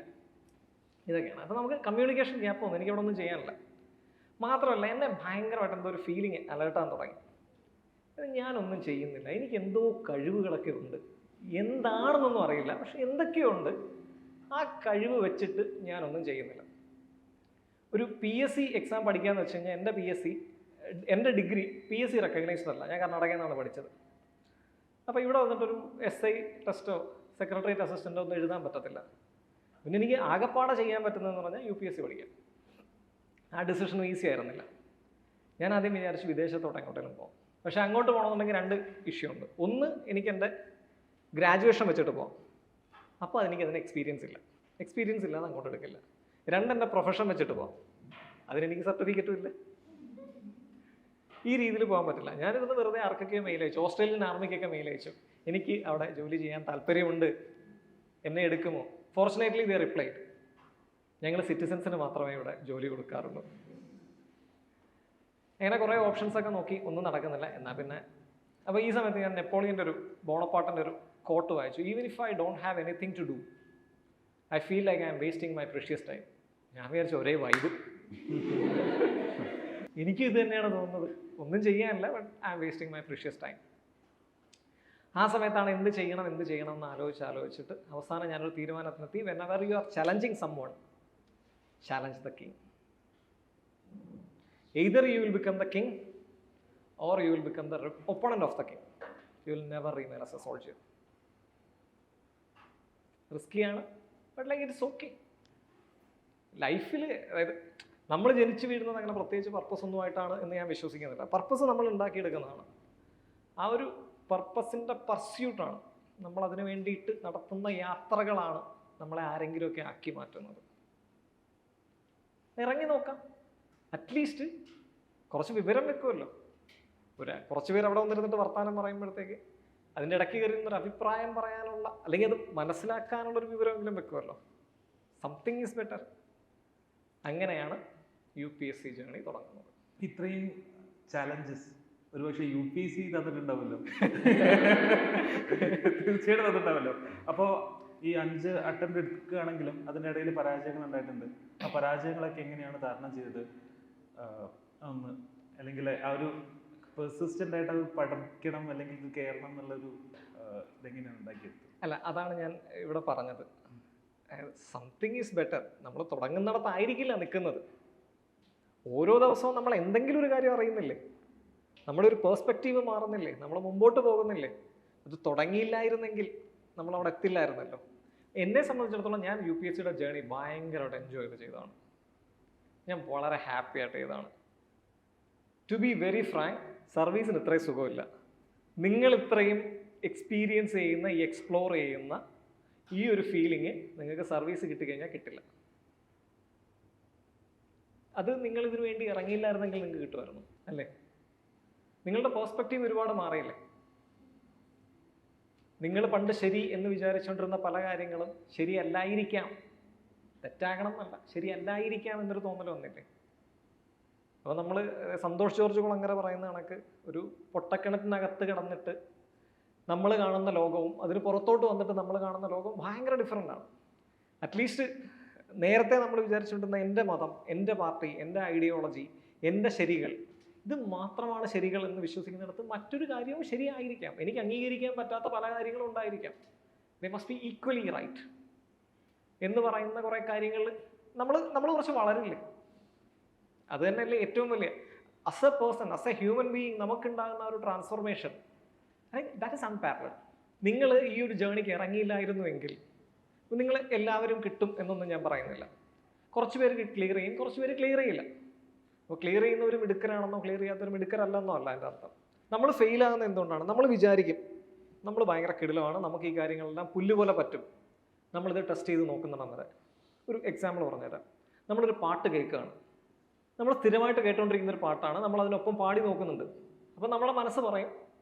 ഇതൊക്കെയാണ്. അപ്പോൾ നമുക്ക് കമ്മ്യൂണിക്കേഷൻ ഗ്യാപ്പ് ഒന്നും എനിക്കവിടെ ഒന്നും ചെയ്യാനില്ല. മാത്രമല്ല എന്നെ ഭയങ്കരമായിട്ട് എന്തോ ഒരു ഫീലിംഗ് അലേർട്ടാൻ തുടങ്ങി. ഞാനൊന്നും ചെയ്യുന്നില്ല, എനിക്ക് എന്തോ കഴിവുകളൊക്കെ ഉണ്ട്, എന്താണെന്നൊന്നും അറിയില്ല, പക്ഷെ എന്തൊക്കെയോ ഉണ്ട്. ആ കഴിവ് വെച്ചിട്ട് ഞാനൊന്നും ചെയ്യുന്നില്ല. ഒരു PSC എക്സാം പഠിക്കാന്ന് വെച്ച് കഴിഞ്ഞാൽ എൻ്റെ ഡിഗ്രി PSC റെക്കഗ്നൈസ്ഡ് അല്ല. ഞാൻ കർണാടകയിൽ നിന്നാണ് പഠിച്ചത്. അപ്പോൾ ഇവിടെ വന്നിട്ടൊരു SI ടെസ്റ്റോ സെക്രട്ടറിയേറ്റ് അസിസ്റ്റൻ്റോ ഒന്നും എഴുതാൻ പറ്റത്തില്ല. പിന്നെ എനിക്ക് ആകെപ്പാടെ ചെയ്യാൻ പറ്റുന്നതെന്ന് പറഞ്ഞാൽ UPSC പഠിക്കാം. ആ ഡിസിഷനും ഈസി ആയിരുന്നില്ല. ഞാൻ ആദ്യം വിചാരിച്ചു വിദേശത്തോട്ട് എങ്ങോട്ടെങ്കിലും പോകും. പക്ഷേ അങ്ങോട്ട് പോകണമെന്നുണ്ടെങ്കിൽ 2 ഇഷ്യൂ ഉണ്ട്. ഒന്ന്, എനിക്ക് എൻ്റെ ഗ്രാജുവേഷൻ വെച്ചിട്ട് പോകാം, അപ്പോൾ അതിന് എക്സ്പീരിയൻസ് ഇല്ലാതെ അങ്ങോട്ട് എടുക്കില്ല. 2, എൻ്റെ പ്രൊഫഷൻ വെച്ചിട്ട് പോകാം, അതിനെനിക്ക് സർട്ടിഫിക്കറ്റും ഇല്ല. ഈ രീതിയിൽ പോകാൻ പറ്റില്ല. ഞാനിരുന്ന് വെറുതെ ആർക്കൊക്കെ മെയിൽ അയച്ചു, ഓസ്ട്രേലിയൻ ആർമിക്കൊക്കെ മെയിൽ അയച്ചു, എനിക്ക് അവിടെ ജോലി ചെയ്യാൻ താല്പര്യമുണ്ട്, എന്നെ എടുക്കുമോ? ഫോർച്ചുനേറ്റ്ലി ദേ റിപ്ലൈഡ്, ഞങ്ങൾ സിറ്റിസൻസിന് മാത്രമേ ഇവിടെ ജോലി കൊടുക്കാറുള്ളൂ. അങ്ങനെ കുറേ ഓപ്ഷൻസൊക്കെ നോക്കി, ഒന്നും നടക്കുന്നില്ല. എന്നാൽ പിന്നെ അപ്പോൾ ഈ സമയത്ത് ഞാൻ നെപ്പോളിയൻ്റെ ബോണപ്പാർട്ടിൻ്റെ ഒരു കോട്ട് വായിച്ചു. Even if I don't have anything to do, I feel like I am wasting my precious time. ഞാൻ വിചാരിച്ചു ഒരേ വൈബ്, എനിക്കും ഇത് തന്നെയാണ് തോന്നുന്നത്, ഒന്നും ചെയ്യാനില്ല, but I am wasting my precious time. ആ സമയത്താണ് എന്ത് ചെയ്യണം എന്ന് ആലോചിച്ചിട്ട് അവസാനം ഞാനൊരു തീരുമാനത്തിനെത്തി. whenever you are challenging someone, challenge the king. Either you will become the king or you will become the opponent of the king. You will never remain as a soldier. റിസ്കിയാണ്, ബട്ട് ലൈക്ക് ഇറ്റ്സ് ഓക്കെ. ലൈഫിൽ അതായത് നമ്മൾ ജനിച്ചു വീഴുന്നത് അങ്ങനെ പ്രത്യേകിച്ച് purpose ഒന്നുമായിട്ടാണ് എന്ന് ഞാൻ വിശ്വസിക്കുന്നില്ല. പർപ്പസ് നമ്മൾ ഉണ്ടാക്കിയെടുക്കുന്നതാണ്. ആ ഒരു പർപ്പസിൻ്റെ പർസ്യൂട്ടാണ്, നമ്മൾ അതിന് വേണ്ടിയിട്ട് നടത്തുന്ന യാത്രകളാണ് നമ്മളെ ആരെങ്കിലുമൊക്കെ ആക്കി മാറ്റുന്നത്. ഇറങ്ങി നോക്കാം, അറ്റ്ലീസ്റ്റ് കുറച്ച് വിവരം വെക്കുമല്ലോ. കുറച്ച് പേര് അവിടെ വന്നിരുന്നിട്ട് വർത്തമാനം പറയുമ്പോഴത്തേക്ക് അതിൻ്റെ ഇടയ്ക്ക് കയറി ഒരു അഭിപ്രായം പറയാനുള്ള അല്ലെങ്കിൽ അത് മനസ്സിലാക്കാനുള്ളൊരു വിവരമെങ്കിലും വെക്കുമല്ലോ. Something is better. അങ്ങനെയാണ് UPSC ജേണി തുടങ്ങുന്നത്. ഇത്രയും ചാലഞ്ചസ് ഒരുപക്ഷെ UPSC തന്നിട്ടുണ്ടാവല്ലോ. തീർച്ചയായിട്ടും തന്നിട്ടുണ്ടാവല്ലോ. അപ്പോൾ ഈ 5 അറ്റംപ്റ്റ് എടുക്കുകയാണെങ്കിലും അതിൻ്റെ ഇടയിൽ പരാജയങ്ങൾ ഉണ്ടായിട്ടുണ്ട്. ആ പരാജയങ്ങളൊക്കെ എങ്ങനെയാണ് തരണം ചെയ്തത്? ഒന്ന് അല്ലെങ്കിൽ ആ ഒരു പെർസിസ്റ്റൻ്റ് ആയിട്ട് അത് പഠിക്കണം അല്ലെങ്കിൽ ഇത് കയറണം എന്നുള്ളൊരു ഇതെങ്ങനെയാണ് ഉണ്ടാക്കിയത്? അല്ല, അതാണ് ഞാൻ ഇവിടെ പറഞ്ഞത്. Something is better. നമ്മൾ തുടങ്ങുന്നിടത്തായിരിക്കില്ല നിൽക്കുന്നത്. ഓരോ ദിവസവും നമ്മൾ എന്തെങ്കിലും ഒരു കാര്യം അറിയുന്നില്ലേ, നമ്മുടെ ഒരു പേഴ്സ്പെക്റ്റീവ് മാറുന്നില്ലേ, നമ്മൾ മുമ്പോട്ട് പോകുന്നില്ലേ. അത് തുടങ്ങിയില്ലായിരുന്നെങ്കിൽ നമ്മൾ അവിടെ എത്തില്ലായിരുന്നല്ലോ. എന്നെ സംബന്ധിച്ചിടത്തോളം ഞാൻ UPSCയുടെ ജേണി ഭയങ്കരമായിട്ട് എൻജോയ് ചെയ്തതാണ്. ഞാൻ വളരെ ഹാപ്പി ആയിട്ട് ചെയ്തതാണ്. ടു ബി വെരി ഫ്രാങ്ക്, സർവീസിന് ഇത്രയും സുഖമില്ല. നിങ്ങൾ ഇത്രയും എക്സ്പീരിയൻസ് ചെയ്യുന്ന ഈ എക്സ്പ്ലോർ ചെയ്യുന്ന ഈ ഒരു ഫീലിംഗ് നിങ്ങൾക്ക് സർവീസ് കിട്ടിക്കഴിഞ്ഞാൽ കിട്ടില്ല. അത് നിങ്ങൾ ഇതിനു വേണ്ടി ഇറങ്ങിയില്ലായിരുന്നെങ്കിൽ നിങ്ങൾക്ക് കിട്ടുമായിരുന്നു അല്ലേ? നിങ്ങളുടെ പേഴ്സ്പെക്റ്റീവ് ഒരുപാട് മാറിയില്ലേ? നിങ്ങൾ പണ്ട് ശരി എന്ന് വിചാരിച്ചുകൊണ്ടിരുന്ന പല കാര്യങ്ങളും ശരിയല്ലായിരിക്കാം, തെറ്റാകണം എന്നല്ല, ശരിയല്ലായിരിക്കാം എന്നൊരു തോന്നൽ വന്നില്ലേ? അപ്പോൾ നമ്മൾ സന്തോഷ് ജോർജ് കുളങ്ങര പറയുന്ന കണക്ക് ഒരു പൊട്ടക്കിണറ്റിനകത്ത് കിടന്നിട്ട് നമ്മൾ കാണുന്ന ലോകവും അതിന് പുറത്തോട്ട് വന്നിട്ട് നമ്മൾ കാണുന്ന ലോകവും ഭയങ്കര ഡിഫറൻ്റ് ആണ്. അറ്റ്ലീസ്റ്റ് നേരത്തെ നമ്മൾ വിചാരിച്ചുകൊണ്ടിരുന്ന എൻ്റെ മതം, എൻ്റെ പാർട്ടി, എൻ്റെ ഐഡിയോളജി, എൻ്റെ ശരികൾ, ഇത് മാത്രമാണ് ശരികൾ എന്ന് വിശ്വസിക്കുന്നിടത്ത് മറ്റൊരു കാര്യവും ശരിയായിരിക്കാം. എനിക്ക് അംഗീകരിക്കാൻ പറ്റാത്ത പല കാര്യങ്ങളും ഉണ്ടായിരിക്കാം. They must be equally right എന്ന് പറയുന്ന കുറേ കാര്യങ്ങൾ നമ്മൾ കുറച്ച് വളരില്ലേ? അത് തന്നെയല്ലേ ഏറ്റവും വലിയ as a person, as a human being നമുക്കുണ്ടാകുന്ന ഒരു ട്രാൻസ്ഫോർമേഷൻ. That is അൺപാരലഡ്. നിങ്ങൾ ഈ ഒരു ജേണിക്ക് ഇറങ്ങിയില്ലായിരുന്നുവെങ്കിൽ നിങ്ങൾ എല്ലാവരും കിട്ടും എന്നൊന്നും ഞാൻ പറയുന്നില്ല. കുറച്ച് പേര് ക്ലിയർ ചെയ്യും, കുറച്ച് പേര് ക്ലിയർ ചെയ്യില്ല. അപ്പോൾ ക്ലിയർ ചെയ്യുന്നവരും മിടുക്കരാണെന്നോ ക്ലിയർ ചെയ്യാത്തവരും മിടുക്കരല്ലെന്നോ അല്ല എൻ്റെ അർത്ഥം. നമ്മൾ ഫെയിൽ ആകുന്നത് എന്തുകൊണ്ടാണ്? നമ്മൾ വിചാരിക്കും നമ്മൾ ഭയങ്കര കിടിലമാണ്, നമുക്ക് ഈ കാര്യങ്ങളെല്ലാം പുല്ലുപോലെ പറ്റും, നമ്മളിത് ടെസ്റ്റ് ചെയ്ത് നോക്കുന്നിടം വരെ. ഒരു എക്സാമ്പിൾ പറഞ്ഞുതരാം. നമ്മളൊരു പാട്ട് കേൾക്കുകയാണ്, നമ്മൾ സ്ഥിരമായിട്ട് കേട്ടുകൊണ്ടിരിക്കുന്ന ഒരു പാട്ടാണ്, നമ്മൾ അതിനൊപ്പം പാടി നോക്കുന്നുണ്ട്. അപ്പോൾ നമ്മളെ മനസ്സ് പറയും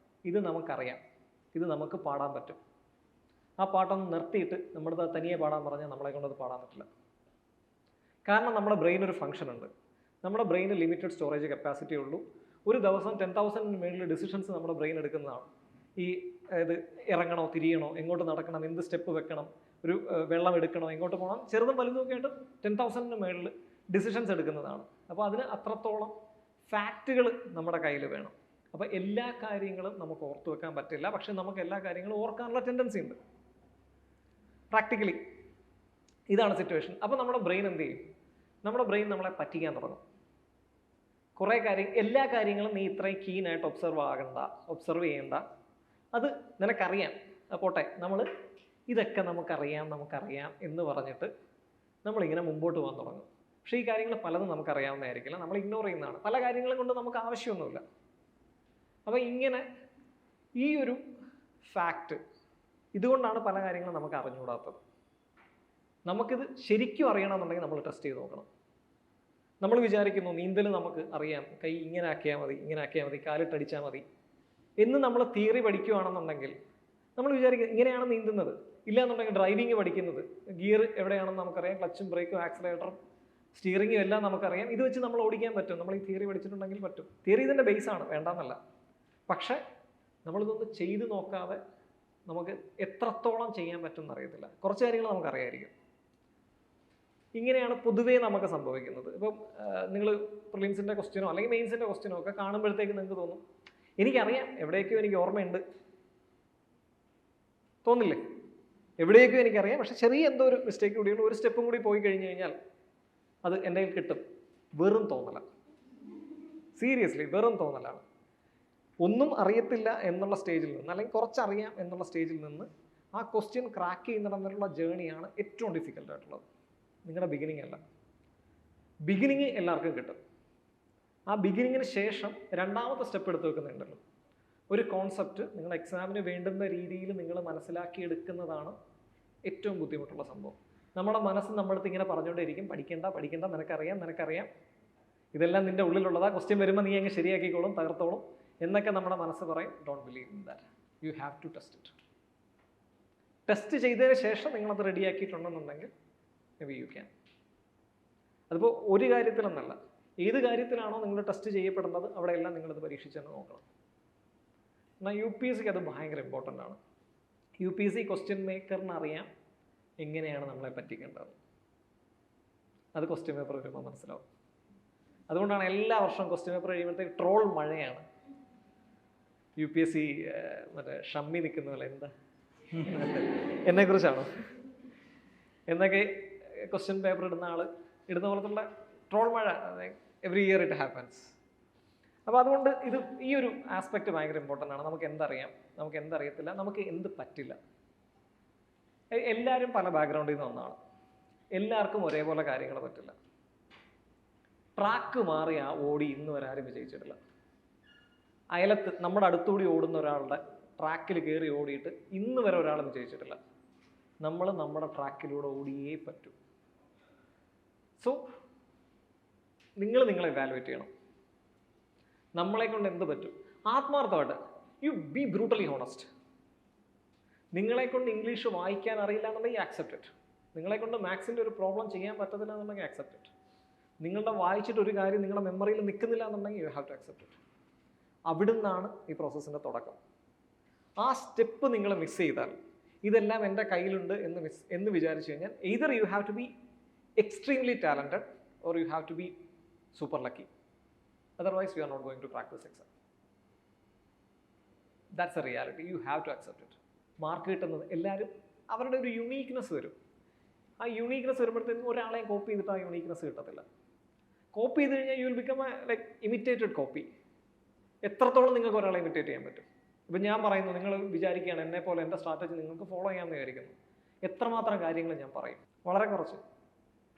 ഇത് നമുക്കറിയാം, ഇത് നമുക്ക് പാടാൻ പറ്റും. ആ പാട്ടൊന്ന് നിർത്തിയിട്ട് നമ്മുടെ തനിയെ പാടാൻ പറഞ്ഞാൽ നമ്മളെ കൊണ്ടത് പാടാൻ പറ്റില്ല. കാരണം നമ്മുടെ ബ്രെയിൻ ഒരു ഫംഗ്ഷൻ ഉണ്ട്. നമ്മുടെ ബ്രെയിന് ലിമിറ്റഡ് സ്റ്റോറേജ് കപ്പാസിറ്റി ഉള്ളൂ. ഒരു ദിവസം 10,000 മേളിൽ ഡിസിഷൻസ് നമ്മുടെ ബ്രെയിൻ എടുക്കുന്നതാണ്. ഈ ഇത് ഇറങ്ങണോ, തിരിയണോ, എങ്ങോട്ട് നടക്കണം, എന്ത് സ്റ്റെപ്പ് വെക്കണം, ഒരു വെള്ളം എടുക്കണോ, എങ്ങോട്ട് പോകണം, ചെറുതും വലുതും ഒക്കെ ആയിട്ട് 10,000 മേളിൽ ഡിസിഷൻസ് എടുക്കുന്നതാണ്. അപ്പോൾ അതിന് അത്രത്തോളം ഫാക്റ്റുകൾ നമ്മുടെ കയ്യിൽ വേണം. അപ്പോൾ എല്ലാ കാര്യങ്ങളും നമുക്ക് ഓർത്തു വെക്കാൻ പറ്റില്ല, പക്ഷെ നമുക്ക് എല്ലാ കാര്യങ്ങളും ഓർക്കാനുള്ള ടെൻഡൻസി ഉണ്ട് പ്രാക്ടിക്കലി. ഇതാണ് സിറ്റുവേഷൻ. അപ്പോൾ നമ്മുടെ ബ്രെയിൻ എന്ത് ചെയ്യും? നമ്മുടെ ബ്രെയിൻ നമ്മളെ പറ്റിക്കാൻ തുടങ്ങും. കുറേ എല്ലാ കാര്യങ്ങളും നീ ഇത്രയും കീനായിട്ട് ഒബ്സർവ് ചെയ്യണ്ട, അത് നിനക്കറിയാം, പോട്ടെ, ഇതൊക്കെ നമുക്കറിയാം എന്ന് പറഞ്ഞിട്ട് നമ്മളിങ്ങനെ മുമ്പോട്ട് പോകാൻ തുടങ്ങും. പക്ഷേ ഈ കാര്യങ്ങൾ പലതും നമുക്കറിയാവുന്നതായിരിക്കില്ല, നമ്മൾ ഇഗ്നോർ ചെയ്യുന്നതാണ്. പല കാര്യങ്ങളും കൊണ്ട് നമുക്ക് ആവശ്യമൊന്നുമില്ല. അപ്പോൾ ഇങ്ങനെ ഈ ഒരു ഫാക്റ്റ്, ഇതുകൊണ്ടാണ് പല കാര്യങ്ങളും നമുക്ക് അറിഞ്ഞുകൂടാത്തത്. നമുക്കിത് ശരിക്കും അറിയണമെന്നുണ്ടെങ്കിൽ നമ്മൾ ടെസ്റ്റ് ചെയ്ത് നോക്കണം. നമ്മൾ വിചാരിക്കുന്നു നീന്തൽ നമുക്ക് അറിയാം, കൈ ഇങ്ങനെ ആക്കിയാൽ മതി, കാലിട്ടടിച്ചാൽ മതി എന്ന് നമ്മൾ തിയറി പഠിക്കുകയാണെന്നുണ്ടെങ്കിൽ നമ്മൾ വിചാരിക്കും ഇങ്ങനെയാണ് നീന്തുന്നത്. ഇല്ലയെന്നുണ്ടെങ്കിൽ ഡ്രൈവിങ് പഠിക്കുന്നത്, ഗിയർ എവിടെയാണെന്ന് നമുക്കറിയാം, ക്ലച്ചും ബ്രേക്കും ആക്സിലേറ്ററും സ്റ്റിയറിങ്ങും എല്ലാം നമുക്കറിയാം. ഇത് വെച്ച് നമ്മൾ ഓടിക്കാൻ പറ്റും, നമ്മൾ ഈ തിയറി പഠിച്ചിട്ടുണ്ടെങ്കിൽ പറ്റും. തിയറി ഇതിൻ്റെ ബേസാണ്, വേണ്ടെന്നല്ല. പക്ഷേ നമ്മളിതൊന്ന് ചെയ്ത് നോക്കാതെ നമുക്ക് എത്രത്തോളം ചെയ്യാൻ പറ്റും എന്നറിയത്തില്ല. കുറച്ച് കാര്യങ്ങൾ നമുക്കറിയായിരിക്കും. ഇങ്ങനെയാണ് പൊതുവേ നമുക്ക് സംഭവിക്കുന്നത്. ഇപ്പം നിങ്ങൾ പ്രിലിംസിൻ്റെ ക്വസ്റ്റ്യനോ അല്ലെങ്കിൽ മെയിൻസിൻ്റെ ക്വസ്റ്റ്യനോ ഒക്കെ കാണുമ്പോഴത്തേക്ക് നിങ്ങൾക്ക് തോന്നും എനിക്കറിയാം, എവിടെയൊക്കെയോ എനിക്ക് ഓർമ്മയുണ്ട് തോന്നില്ലേ? എവിടെയൊക്കെയോ എനിക്കറിയാം, പക്ഷെ ചെറിയ എന്തോ ഒരു മിസ്റ്റേക്ക് കൂടിയുള്ളൂ, ഒരു സ്റ്റെപ്പും കൂടി പോയി കഴിഞ്ഞ് കഴിഞ്ഞാൽ അത് എൻ്റെ കയ്യിൽ കിട്ടും. വെറും തോന്നലാണ്, സീരിയസ്ലി വെറും തോന്നലാണ്. ഒന്നും അറിയത്തില്ല എന്നുള്ള സ്റ്റേജിൽ നിന്ന് അല്ലെങ്കിൽ കുറച്ചറിയാം എന്നുള്ള സ്റ്റേജിൽ നിന്ന് ആ ക്വസ്റ്റ്യൻ ക്രാക്ക് ചെയ്യുന്നിടം വരെയുള്ള ജേണിയാണ് ഏറ്റവും ഡിഫിക്കൽട്ട് ആയിട്ടുള്ളത്. നിങ്ങളുടെ ബിഗിനിങ് അല്ല. ബിഗിനിങ് എല്ലാവർക്കും കിട്ടും. ആ ബിഗിനിങ്ങിന് ശേഷം രണ്ടാമത്തെ സ്റ്റെപ്പ് എടുത്ത് വെക്കുന്നുണ്ടല്ലോ, ഒരു കോൺസെപ്റ്റ് നിങ്ങൾ എക്സാമിന് വേണ്ടുന്ന രീതിയിൽ നിങ്ങൾ മനസ്സിലാക്കിയെടുക്കുന്നതാണ് ഏറ്റവും ബുദ്ധിമുട്ടുള്ള സംഭവം. നമ്മുടെ മനസ്സ് നമ്മുടെ അടുത്ത് ഇങ്ങനെ പറഞ്ഞുകൊണ്ടേയിരിക്കും, പഠിക്കേണ്ട പഠിക്കേണ്ട, നിനക്കറിയാം, ഇതെല്ലാം നിൻ്റെ ഉള്ളിലുള്ളതാ, ക്വസ്റ്റ്യൻ വരുമ്പോൾ നീ അങ്ങ് ശരിയാക്കിക്കോളും, തകർത്തോളും എന്നൊക്കെ നമ്മുടെ മനസ്സ് പറയും. Don't believe in that. You have to test it. Test ചെയ്തതിന് ശേഷം നിങ്ങളത് റെഡിയാക്കിയിട്ടുണ്ടെന്നുണ്ടെങ്കിൽ മേ ബി യു ക്യാൻ. അതിപ്പോൾ ഒരു കാര്യത്തിലൊന്നല്ല, ഏത് കാര്യത്തിലാണോ നിങ്ങൾ ടെസ്റ്റ് ചെയ്യപ്പെടുന്നത് അവിടെയെല്ലാം നിങ്ങളത് പരീക്ഷിച്ചെന്ന് നോക്കണം. എന്നാൽ UPSCക്ക് അത് ഭയങ്കര ഇമ്പോർട്ടൻ്റ് ആണ്. UPSC ക്വസ്റ്റ്യൻ മേക്കറിന് അറിയാം എങ്ങനെയാണ് നമ്മളെ പറ്റിക്കേണ്ടത്. അത് ക്വസ്റ്റ്യൻ പേപ്പർ വരുമ്പോൾ മനസ്സിലാവും. അതുകൊണ്ടാണ് എല്ലാ വർഷവും ക്വസ്റ്റ്യൻ പേപ്പർ കഴിയുമ്പോഴത്തേക്ക് ട്രോൾ മഴയാണ്. UPSC മറ്റേ ഷമ്മി നിൽക്കുന്ന പോലെ, എന്താ എന്നെക്കുറിച്ചാണോ എന്നൊക്കെ ക്വസ്റ്റ്യൻ പേപ്പർ ഇടുന്ന പോലത്തുള്ള ട്രോൾ മഴ എവറി ഇയർ ഇറ്റ് ഹാപ്പൻസ്. അപ്പോൾ അതുകൊണ്ട് ഈ ഒരു ആസ്പെക്റ്റ് ഭയങ്കര ഇമ്പോർട്ടൻ്റ് ആണ്. നമുക്ക് എന്തറിയാം, നമുക്ക് എന്തറിയത്തില്ല, നമുക്ക് എന്ത് പറ്റില്ല. എല്ലാവരും പല ബാക്ക്ഗ്രൗണ്ടിൽ നിന്ന് വന്നതാണ്. എല്ലാവർക്കും ഒരേപോലെ കാര്യങ്ങൾ പറ്റില്ല. ട്രാക്ക് മാറി ഓടി ഇന്ന് വരെ ആരും വിജയിച്ചിട്ടില്ല. അയലത്ത് നമ്മുടെ അടുത്തുകൂടി ഓടുന്ന ഒരാളുടെ ട്രാക്കിൽ കയറി ഓടിയിട്ട് ഇന്ന് വരെ ഒരാൾ വിജയിച്ചിട്ടില്ല. നമ്മൾ നമ്മുടെ ട്രാക്കിലൂടെ ഓടിയേ പറ്റൂ. സോ നിങ്ങളെ ഇവാലുവേറ്റ് ചെയ്യണം. നമ്മളെ കൊണ്ട് എന്ത് പറ്റും, ആത്മാർത്ഥമായിട്ട്. You be brutally honest. നിങ്ങളെ കൊണ്ട് ഇംഗ്ലീഷ് വായിക്കാൻ അറിയില്ല എന്നുണ്ടെങ്കിൽ ആക്സെപ്റ്റ് ഇറ്റ്. നിങ്ങളെ കൊണ്ട് മാത്സിൻ്റെ ഒരു പ്രോബ്ലം ചെയ്യാൻ പറ്റത്തില്ല എന്നുണ്ടെങ്കിൽ ആക്സെപ്റ്റ് ഇറ്റ്. നിങ്ങളുടെ വായിച്ചിട്ട് ഒരു കാര്യം നിങ്ങളുടെ മെമ്മറിയിൽ നിൽക്കുന്നില്ല എന്നുണ്ടെങ്കിൽ you have to accept it. അവിടുന്നാണ് ഈ പ്രോസസ്സിൻ്റെ തുടക്കം. ആ സ്റ്റെപ്പ് നിങ്ങൾ മിസ് ചെയ്താൽ, ഇതെല്ലാം എൻ്റെ കയ്യിലുണ്ട് എന്ന് വിചാരിച്ചു കഴിഞ്ഞാൽ either you have to be extremely talented or you have to be super lucky. Otherwise you are not going to crack this exam. That's a reality. You have to accept it. Mark കിട്ടുന്നത് എല്ലാവരും അവരുടെ ഒരു uniqueness വരും. ആ uniqueness വരുമ്പോഴത്തേക്കും ഒരാളെയും copy ചെയ്തിട്ട് ആ യുണീക്നെസ് കിട്ടത്തില്ല. കോപ്പി ചെയ്ത് കഴിഞ്ഞാൽ you will become like imitated copy. എത്രത്തോളം നിങ്ങൾക്ക് ഒരാളെ ഇമിറ്റേറ്റ് ചെയ്യാൻ പറ്റും? ഇപ്പം ഞാൻ പറയുന്നു, നിങ്ങൾ വിചാരിക്കുകയാണ് എന്നെ പോലെ എൻ്റെ സ്ട്രാറ്റജി നിങ്ങൾക്ക് ഫോളോ ചെയ്യാമെന്ന് വിചാരിക്കുന്നു. എത്രമാത്രം കാര്യങ്ങൾ ഞാൻ പറയും? വളരെ കുറച്ച്.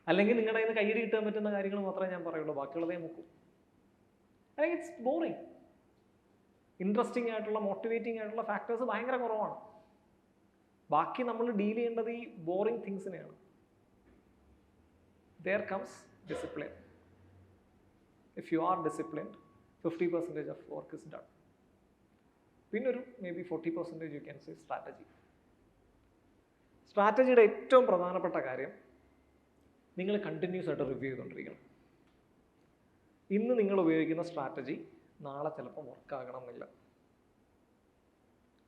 അല്ലെങ്കിൽ നിങ്ങളുടെ കയ്യിൽ നിന്ന് കയ്യടി കിട്ടാൻ പറ്റുന്ന കാര്യങ്ങൾ മാത്രമേ ഞാൻ പറയുള്ളൂ, ബാക്കിയുള്ളതേ മുക്കും. അല്ലെങ്കിൽ ഇറ്റ്സ് ബോറിങ്. ഇൻട്രസ്റ്റിംഗ് ആയിട്ടുള്ള മോട്ടിവേറ്റിംഗ് ആയിട്ടുള്ള ഫാക്ടേഴ്സ് ഭയങ്കര കുറവാണ്. ബാക്കി നമ്മൾ ഡീൽ ചെയ്യേണ്ടത് ഈ boring തിങ്സിനെയാണ്. There comes discipline. If you are disciplined, 50% of work is done. പിന്നെ ഒരു may be 40% you can say strategy. സ്ട്രാറ്റജിയുടെ ഏറ്റവും പ്രധാനപ്പെട്ട കാര്യം നിങ്ങൾ കണ്ടിന്യൂസ് ആയിട്ട് റിവ്യൂ ചെയ്തുകൊണ്ടിരിക്കണം. ഇന്ന് നിങ്ങൾ ഉപയോഗിക്കുന്ന സ്ട്രാറ്റജി നാളെ ചിലപ്പോൾ വർക്കാകണം എന്നില്ല.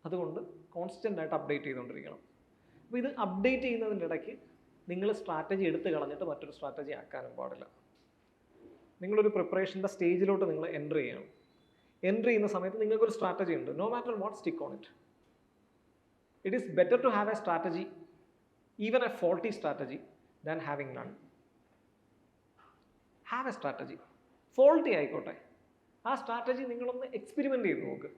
അതുകൊണ്ട് കോൺസ്റ്റൻ്റ് ആയിട്ട് അപ്ഡേറ്റ് ചെയ്തുകൊണ്ടിരിക്കണം. അപ്പോൾ ഇത് അപ്ഡേറ്റ് ചെയ്യുന്നതിൻ്റെ ഇടയ്ക്ക് നിങ്ങൾ സ്ട്രാറ്റജി എടുത്ത് കളഞ്ഞിട്ട് മറ്റൊരു സ്ട്രാറ്റജി ആക്കാനും പാടില്ല. നിങ്ങളൊരു പ്രിപ്പറേഷൻ്റെ സ്റ്റേജിലോട്ട് നിങ്ങൾ എൻ്റർ ചെയ്യണം. എൻ്റർ ചെയ്യുന്ന സമയത്ത് നിങ്ങൾക്കൊരു സ്ട്രാറ്റജി ഉണ്ട്. No matter what, stick on it. It is better to have a strategy, even a faulty strategy, than having none. Have a strategy, faulty ആയിക്കോട്ടെ. ആ സ്ട്രാറ്റജി നിങ്ങളൊന്ന് എക്സ്പെരിമെൻ്റ് ചെയ്ത് നോക്ക്.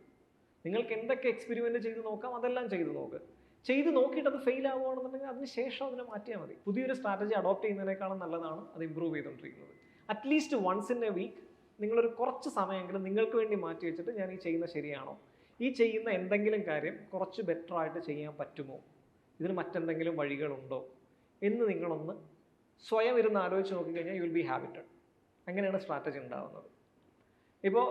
നിങ്ങൾക്ക് എന്തൊക്കെ എക്സ്പെരിമെൻ്റ് ചെയ്ത് നോക്കാം അതെല്ലാം ചെയ്ത് നോക്ക്. ചെയ്ത് നോക്കിയിട്ട് അത് ഫെയിൽ ആവുകയാണെന്നുണ്ടെങ്കിൽ അതിന് ശേഷം അതിനെ മാറ്റിയാൽ മതി. പുതിയൊരു സ്ട്രാറ്റജി അഡോപ്റ്റ് ചെയ്യുന്നതിനേക്കാളും നല്ലതാണ് അത് ഇമ്പ്രൂവ് ചെയ്തുകൊണ്ടിരിക്കുന്നത്. At least once in a week നിങ്ങളൊരു കുറച്ച് സമയമെങ്കിലും നിങ്ങൾക്ക് വേണ്ടി മാറ്റി വെച്ചിട്ട് ഞാൻ ഈ ചെയ്യുന്ന ശരിയാണോ, ഈ ചെയ്യുന്ന എന്തെങ്കിലും കാര്യം കുറച്ച് ബെറ്റർ ആയിട്ട് ചെയ്യാൻ പറ്റുമോ, ഇതിന് മറ്റെന്തെങ്കിലും വഴികളുണ്ടോ എന്ന് നിങ്ങളൊന്ന് സ്വയം ഇരുന്ന് ആലോചിച്ച് നോക്കിക്കഴിഞ്ഞാൽ യു വിൽ ബി ഹാബിറ്റഡ്. അങ്ങനെയാണ് സ്ട്രാറ്റജി ഉണ്ടാകുന്നത്. ഇപ്പോൾ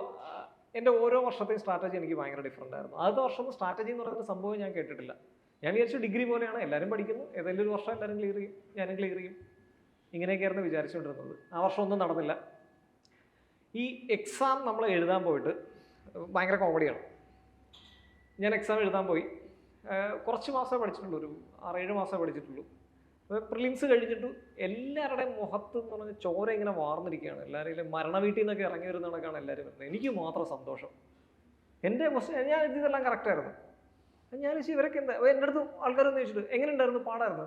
എൻ്റെ ഓരോ വർഷത്തെയും സ്ട്രാറ്റജി എനിക്ക് ഭയങ്കര ഡിഫറൻ്റ് ആയിരുന്നു. ആദ്യത്തെ വർഷം സ്ട്രാറ്റജി എന്ന് പറയുന്ന സംഭവം ഞാൻ കേട്ടിട്ടില്ല. ഞാൻ വിചാരിച്ചു ഡിഗ്രി പോലെയാണ്, എല്ലാവരും പഠിക്കുന്നു, ഏതെങ്കിലും ഒരു വർഷം എല്ലാവരും ക്ലിയർ ചെയ്യും, ഞാനും ക്ലിയർ ചെയ്യും, ഇങ്ങനെയൊക്കെയായിരുന്നു വിചാരിച്ചുകൊണ്ടിരുന്നത്. ആ വർഷം ഒന്നും നടന്നില്ല. ഈ എക്സാം നമ്മൾ എഴുതാൻ പോയിട്ട് ഭയങ്കര കോമഡിയാണ്. ഞാൻ എക്സാം എഴുതാൻ പോയി, കുറച്ച് മാസമേ പഠിച്ചിട്ടുള്ളൂ, ഒരു 6-7 മാസമേ പഠിച്ചിട്ടുള്ളൂ. പ്രിലിംസ് കഴിഞ്ഞിട്ട് എല്ലാവരുടെയും മുഖത്ത് എന്ന് പറഞ്ഞാൽ ചോര ഇങ്ങനെ വാർന്നിരിക്കുകയാണ്. എല്ലാവരും മരണ വീട്ടിൽ നിന്നൊക്കെ ഇറങ്ങി വരുന്ന കണക്കാണ് എല്ലാവരും വരുന്നത്. എനിക്ക് മാത്രം സന്തോഷം. എൻ്റെ ഞാൻ എഴുതിയതെല്ലാം കറക്റ്റായിരുന്നു. ഞാൻ ചോദിച്ചു ഇവരൊക്കെ എന്താ, എൻ്റെ അടുത്ത് ആൾക്കാരൊന്നും ചോദിച്ചിട്ട് എങ്ങനെ ഉണ്ടായിരുന്നു, പാടായിരുന്നു?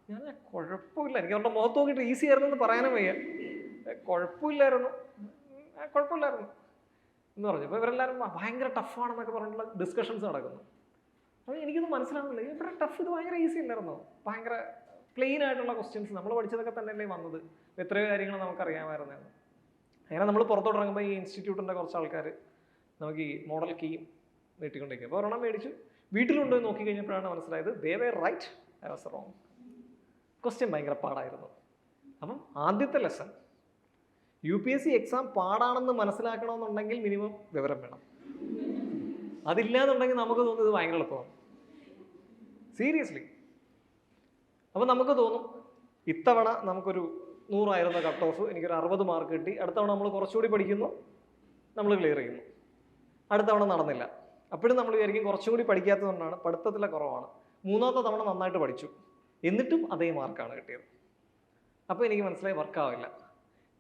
ഞാൻ കുഴപ്പമില്ല, എനിക്ക് അവരുടെ മുഖത്ത് നോക്കിയിട്ട് ഈസി ആയിരുന്നു എന്ന് പറയാനും വയ്യ. കുഴപ്പമില്ലായിരുന്നു എന്ന് പറഞ്ഞു. ഇപ്പോൾ ഇവരെല്ലാവരും ഭയങ്കര ടഫാണെന്നൊക്കെ പറഞ്ഞിട്ടുള്ള ഡിസ്കഷൻസ് നടക്കുന്നു. അപ്പോൾ എനിക്കൊന്നും മനസ്സിലാവുന്നില്ല, ഇവിടെ ടഫ് ഇത് ഭയങ്കര ഈസി അല്ലായിരുന്നോ, ഭയങ്കര പ്ലെയിൻ ആയിട്ടുള്ള ക്വസ്റ്റ്യൻസ്, നമ്മൾ പഠിച്ചതൊക്കെ തന്നെയല്ലേ വന്നത്, എത്രയോ കാര്യങ്ങൾ നമുക്കറിയാമായിരുന്നതാണ്. അങ്ങനെ നമ്മൾ പുറത്തോട്ട് ഇറങ്ങുമ്പോൾ ഈ ഇൻസ്റ്റിറ്റ്യൂട്ടിൻ്റെ കുറച്ച് ആൾക്കാർ നമുക്ക് ഈ മോഡൽ കീയും നീട്ടിക്കൊണ്ടിരിക്കും. അപ്പോൾ ഒരെണ്ണം മേടിച്ചു, വീട്ടിലുണ്ടോ നോക്കി കഴിഞ്ഞപ്പോഴാണ് മനസ്സിലായത് they were right, I was wrong. Question ഭയങ്കര പാടായിരുന്നു. അപ്പം ആദ്യത്തെ ലെസൺ, UPSC എക്സാം പാടാണെന്ന് മനസ്സിലാക്കണമെന്നുണ്ടെങ്കിൽ മിനിമം വിവരം വേണം. അതില്ലാന്നുണ്ടെങ്കിൽ നമുക്ക് തോന്നുന്നത് ഭയങ്കര എളുപ്പമാണ്, സീരിയസ്ലി. അപ്പം നമുക്ക് തോന്നും ഇത്തവണ നമുക്കൊരു 100 കട്ട് ഓഫ്, എനിക്കൊരു 60 മാർക്ക് കിട്ടി, അടുത്തവണ നമ്മൾ കുറച്ചുകൂടി പഠിക്കുന്നു, നമ്മൾ ക്ലിയർ ചെയ്യുന്നു. അടുത്തവണ നടന്നില്ല, അപ്പോഴും നമ്മൾ വിചാരിക്കും കുറച്ചും കൂടി പഠിക്കാത്തതുകൊണ്ടാണ്, പഠിത്തത്തിലെ കുറവാണ്. 3ാമത്തെ തവണ നന്നായിട്ട് പഠിച്ചു, എന്നിട്ടും അതേ മാർക്കാണ് കിട്ടിയത്. അപ്പോൾ എനിക്ക് മനസ്സിലായി വർക്കാവില്ല.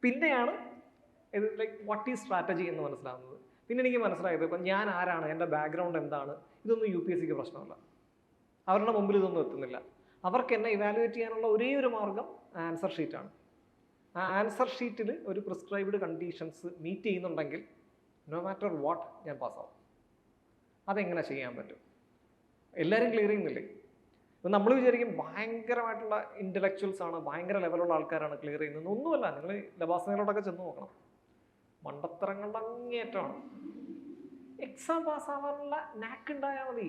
പിന്നെയാണ് ഇത് ലൈക്ക് വാട്ട് ഈസ് സ്ട്രാറ്റജി എന്ന് മനസ്സിലാവുന്നത്. പിന്നെ എനിക്ക് മനസ്സിലായത് ഇപ്പം ഞാൻ ആരാണ്, എൻ്റെ ബാക്ക്ഗ്രൗണ്ട് എന്താണ്, ഇതൊന്നും UPSCക്ക് പ്രശ്നമല്ല. അവരുടെ മുമ്പിൽ ഇതൊന്നും എത്തുന്നില്ല. അവർക്ക് എന്നെ ഇവാലുവേറ്റ് ചെയ്യാനുള്ള ഒരേ ഒരു മാർഗം ആൻസർ ഷീറ്റാണ്. ആ ആൻസർ ഷീറ്റിൽ ഒരു പ്രിസ്ക്രൈബ്ഡ് കണ്ടീഷൻസ് മീറ്റ് ചെയ്യുന്നുണ്ടെങ്കിൽ നോ മാറ്റർ വാട്ട് ഞാൻ പാസ്സാവും. അതെങ്ങനെ ചെയ്യാൻ പറ്റും? എല്ലാവരും ക്ലിയർ ചെയ്യുന്നില്ലേ? ഇപ്പം നമ്മൾ വിചാരിക്കും ഭയങ്കരമായിട്ടുള്ള ഇൻ്റലക്ച്വൽസ് ആണ്, ഭയങ്കര ലെവലുള്ള ആൾക്കാരാണ് ക്ലിയർ ചെയ്യുന്നത്. ഒന്നുമല്ല. നിങ്ങൾ ലബാസനയിലോട്ടൊക്കെ ചെന്ന് നോക്കണം, മണ്ടത്തരങ്ങളുടെ അങ്ങേയറ്റമാണ്. എക്സാം പാസ്സാവാനുള്ള നാക്ക് ഉണ്ടായാൽ മതി.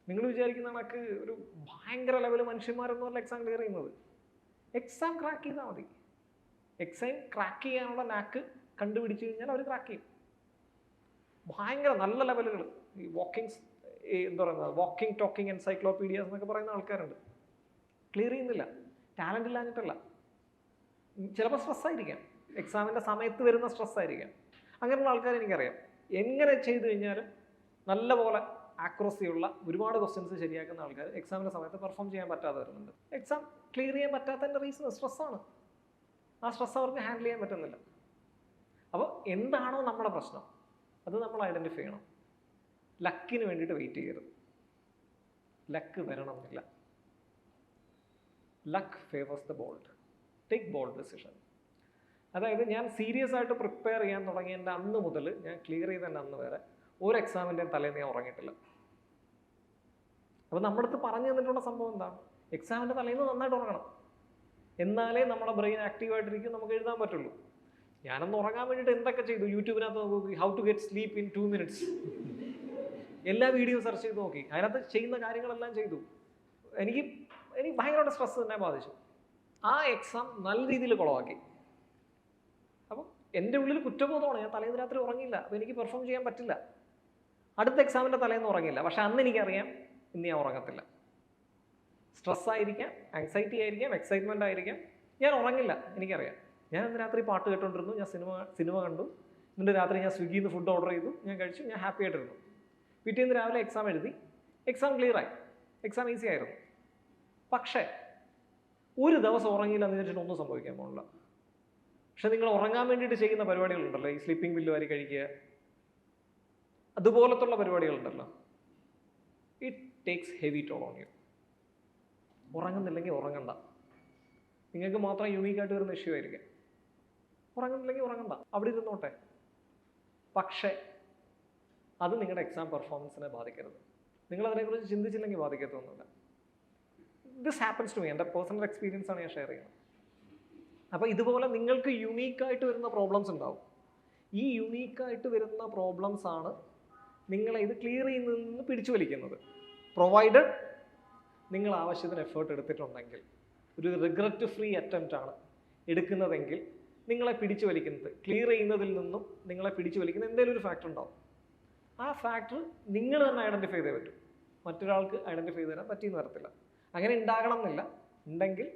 നിങ്ങൾ വിചാരിക്കുന്ന കണക്ക് ഒരു ഭയങ്കര ലെവൽ മനുഷ്യന്മാരൊന്നുമല്ല എക്സാം ക്ലിയർ ചെയ്യുന്നത്. എക്സാം ക്രാക്ക് ചെയ്താൽ മതി. എക്സാം ക്രാക്ക് ചെയ്യാനുള്ള നാക്ക് കണ്ടുപിടിച്ച് കഴിഞ്ഞാൽ അവർ ക്രാക്ക് ചെയ്യും. ഭയങ്കര നല്ല ലെവലുകൾ, ഈ എന്താ പറയുന്നത്, വാക്കിംഗ് ടോക്കിംഗ് എൻസൈക്ലോപീഡിയാസ് എന്നൊക്കെ പറയുന്ന ആൾക്കാരുണ്ട്. ക്ലിയർ ചെയ്യുന്നില്ല, ടാലൻ്റ് ഇല്ലാഞ്ഞിട്ടല്ല. ചിലപ്പോൾ സ്ട്രെസ്സായിരിക്കാം, എക്സാമിൻ്റെ സമയത്ത് വരുന്ന സ്ട്രെസ്സായിരിക്കാം. അങ്ങനെയുള്ള ആൾക്കാർ എനിക്കറിയാം. എങ്ങനെ ചെയ്ത് കഴിഞ്ഞാലും നല്ലപോലെ ആക്യുറസിയുള്ള ഒരുപാട് ക്വസ്റ്റ്യൻസ് ശരിയാക്കുന്ന ആൾക്കാർ എക്സാമിൻ്റെ സമയത്ത് പെർഫോം ചെയ്യാൻ പറ്റാതെ വരുന്നുണ്ട്. എക്സാം ക്ലിയർ ചെയ്യാൻ പറ്റാത്തതിൻ്റെ റീസൺ സ്ട്രെസ്സാണ്. ആ സ്ട്രെസ് അവർക്ക് ഹാൻഡിൽ ചെയ്യാൻ പറ്റുന്നില്ല. അപ്പോൾ എന്താണോ നമ്മുടെ പ്രശ്നം അത് നമ്മൾ ഐഡൻറ്റിഫൈ ചെയ്യണം. ലക്കിന് വേണ്ടിയിട്ട് വെയിറ്റ് ചെയ്യരുത്. ലക്ക് വരണമെന്നില്ല. Luck favours the bold. Take bold decision. അതായത് ഞാൻ സീരിയസ് ആയിട്ട് പ്രിപ്പയർ ചെയ്യാൻ തുടങ്ങിയതിൻ്റെ അന്ന് മുതൽ ഞാൻ ക്ലിയർ ചെയ്തതിൻ്റെ അന്ന് വരെ ഒരു എക്സാമിൻ്റെയും തലേന്ന് ഞാൻ ഉറങ്ങിയിട്ടില്ല. അപ്പോൾ നമ്മുടെ അടുത്ത് പറഞ്ഞു തന്നിട്ടുള്ള സംഭവം എന്താണ്? എക്സാമിൻ്റെ തലേന്ന് നന്നായിട്ട് ഉറങ്ങണം, എന്നാലേ നമ്മുടെ ബ്രെയിൻ ആക്റ്റീവായിട്ടിരിക്കും, നമുക്ക് എഴുതാൻ പറ്റുള്ളൂ. ഞാനൊന്ന് ഉറങ്ങാൻ വേണ്ടിയിട്ട് എന്തൊക്കെ ചെയ്തു, യൂട്യൂബിനകത്ത് നോക്കി how to get sleep in 2 minutes, എല്ലാ വീഡിയോ സെർച്ച് ചെയ്ത് നോക്കി, അതിനകത്ത് ചെയ്യുന്ന കാര്യങ്ങളെല്ലാം ചെയ്തു. എനിക്ക് ഭയങ്കരമായിട്ട് സ്ട്രെസ് തന്നെ ബാധിച്ചു. ആ എക്സാം നല്ല രീതിയിൽ കുളമാക്കി. അപ്പം എൻ്റെ ഉള്ളിൽ കുറ്റബോധമാണ്, ഞാൻ തലേന്ന് രാത്രി ഉറങ്ങിയില്ല, അപ്പോൾ എനിക്ക് പെർഫോം ചെയ്യാൻ പറ്റില്ല. അടുത്ത എക്സാമിൻ്റെ തലേന്ന് ഉറങ്ങിയില്ല, പക്ഷെ അന്ന് എനിക്കറിയാം ഇന്ന് ഞാൻ ഉറങ്ങത്തില്ല. സ്ട്രെസ്സായിരിക്കാം, ആങ്സൈറ്റി ആയിരിക്കാം, എക്സൈറ്റ്മെൻ്റ് ആയിരിക്കാം, ഞാൻ ഉറങ്ങില്ല, എനിക്കറിയാം. ഞാൻ ഇന്ന് രാത്രി പാട്ട് കേട്ടോണ്ടിരുന്നു, ഞാൻ സിനിമ കണ്ടു, ഇന്ന് രാത്രി ഞാൻ സ്വിഗ്ഗിയിൽ നിന്ന് ഫുഡ് ഓർഡർ ചെയ്തു, ഞാൻ കഴിച്ചു, ഞാൻ ഹാപ്പി ആയിട്ടിരുന്നു. പിറ്റേന്ന് രാവിലെ എക്സാം എഴുതി, എക്സാം ക്ലിയറായി, എക്സാം ഈസി ആയിരുന്നു. പക്ഷേ ഒരു ദിവസം ഉറങ്ങിയില്ല എന്ന് വെച്ചിട്ട് ഒന്നും സംഭവിക്കാൻ പോകില്ല. പക്ഷെ നിങ്ങൾ ഉറങ്ങാൻ വേണ്ടിയിട്ട് ചെയ്യുന്ന പരിപാടികളുണ്ടല്ലോ, ഈ സ്ലീപ്പിംഗ് പില്ല് വാരി കഴിക്കുക, അതുപോലത്തുള്ള പരിപാടികളുണ്ടല്ലോ, it takes heavy toll on you. ഉറങ്ങുന്നില്ലെങ്കിൽ ഉറങ്ങണ്ട. നിങ്ങൾക്ക് മാത്രം യൂണീക്കായിട്ട് വരുന്ന ഇഷ്യൂ ആയിരിക്കും. ഉറങ്ങുന്നില്ലെങ്കിൽ ഉറങ്ങണ്ട, അവിടെ ഇരുന്നോട്ടെ. പക്ഷേ അത് നിങ്ങളുടെ എക്സാം പെർഫോമൻസിനെ ബാധിക്കരുത്. നിങ്ങളതിനെക്കുറിച്ച് ചിന്തിച്ചില്ലെങ്കിൽ ബാധിക്കത്തൊന്നുമില്ല. This happens to me. എൻ്റെ പേഴ്സണൽ എക്സ്പീരിയൻസ് ആണ് ഞാൻ ഷെയർ ചെയ്യുന്നത്. അപ്പോൾ ഇതുപോലെ നിങ്ങൾക്ക് യുണീക്കായിട്ട് വരുന്ന പ്രോബ്ലംസ് ഉണ്ടാവും. ഈ യുണീക്കായിട്ട് വരുന്ന പ്രോബ്ലംസ് ആണ് നിങ്ങളെ ഇത് ക്ലിയർ ചെയ്യുന്നതിൽ നിന്ന് പിടിച്ചു വലിക്കുന്നത്. പ്രൊവൈഡഡ് നിങ്ങൾ ആവശ്യത്തിന് എഫേർട്ട് എടുത്തിട്ടുണ്ടെങ്കിൽ, ഒരു റിഗ്രറ്റ് ഫ്രീ അറ്റംപ്റ്റ് ആണ് എടുക്കുന്നതെങ്കിൽ, നിങ്ങളെ പിടിച്ചു വലിക്കുന്നത്, ക്ലിയർ ചെയ്യുന്നതിൽ നിന്നും നിങ്ങളെ പിടിച്ചു വലിക്കുന്ന എന്തെങ്കിലും ഒരു ഫാക്ടർ ഉണ്ടാവും. ആ ഫാക്ടർ നിങ്ങൾ തന്നെ ഐഡൻറ്റിഫൈ ചെയ്തേ പറ്റും. മറ്റൊരാൾക്ക് ഐഡൻറ്റിഫൈ ചെയ്ത് തരാൻ പറ്റിയെന്ന് വരത്തില്ല. അങ്ങനെ ഉണ്ടാകണം എന്നില്ല. ഉണ്ടെങ്കിൽ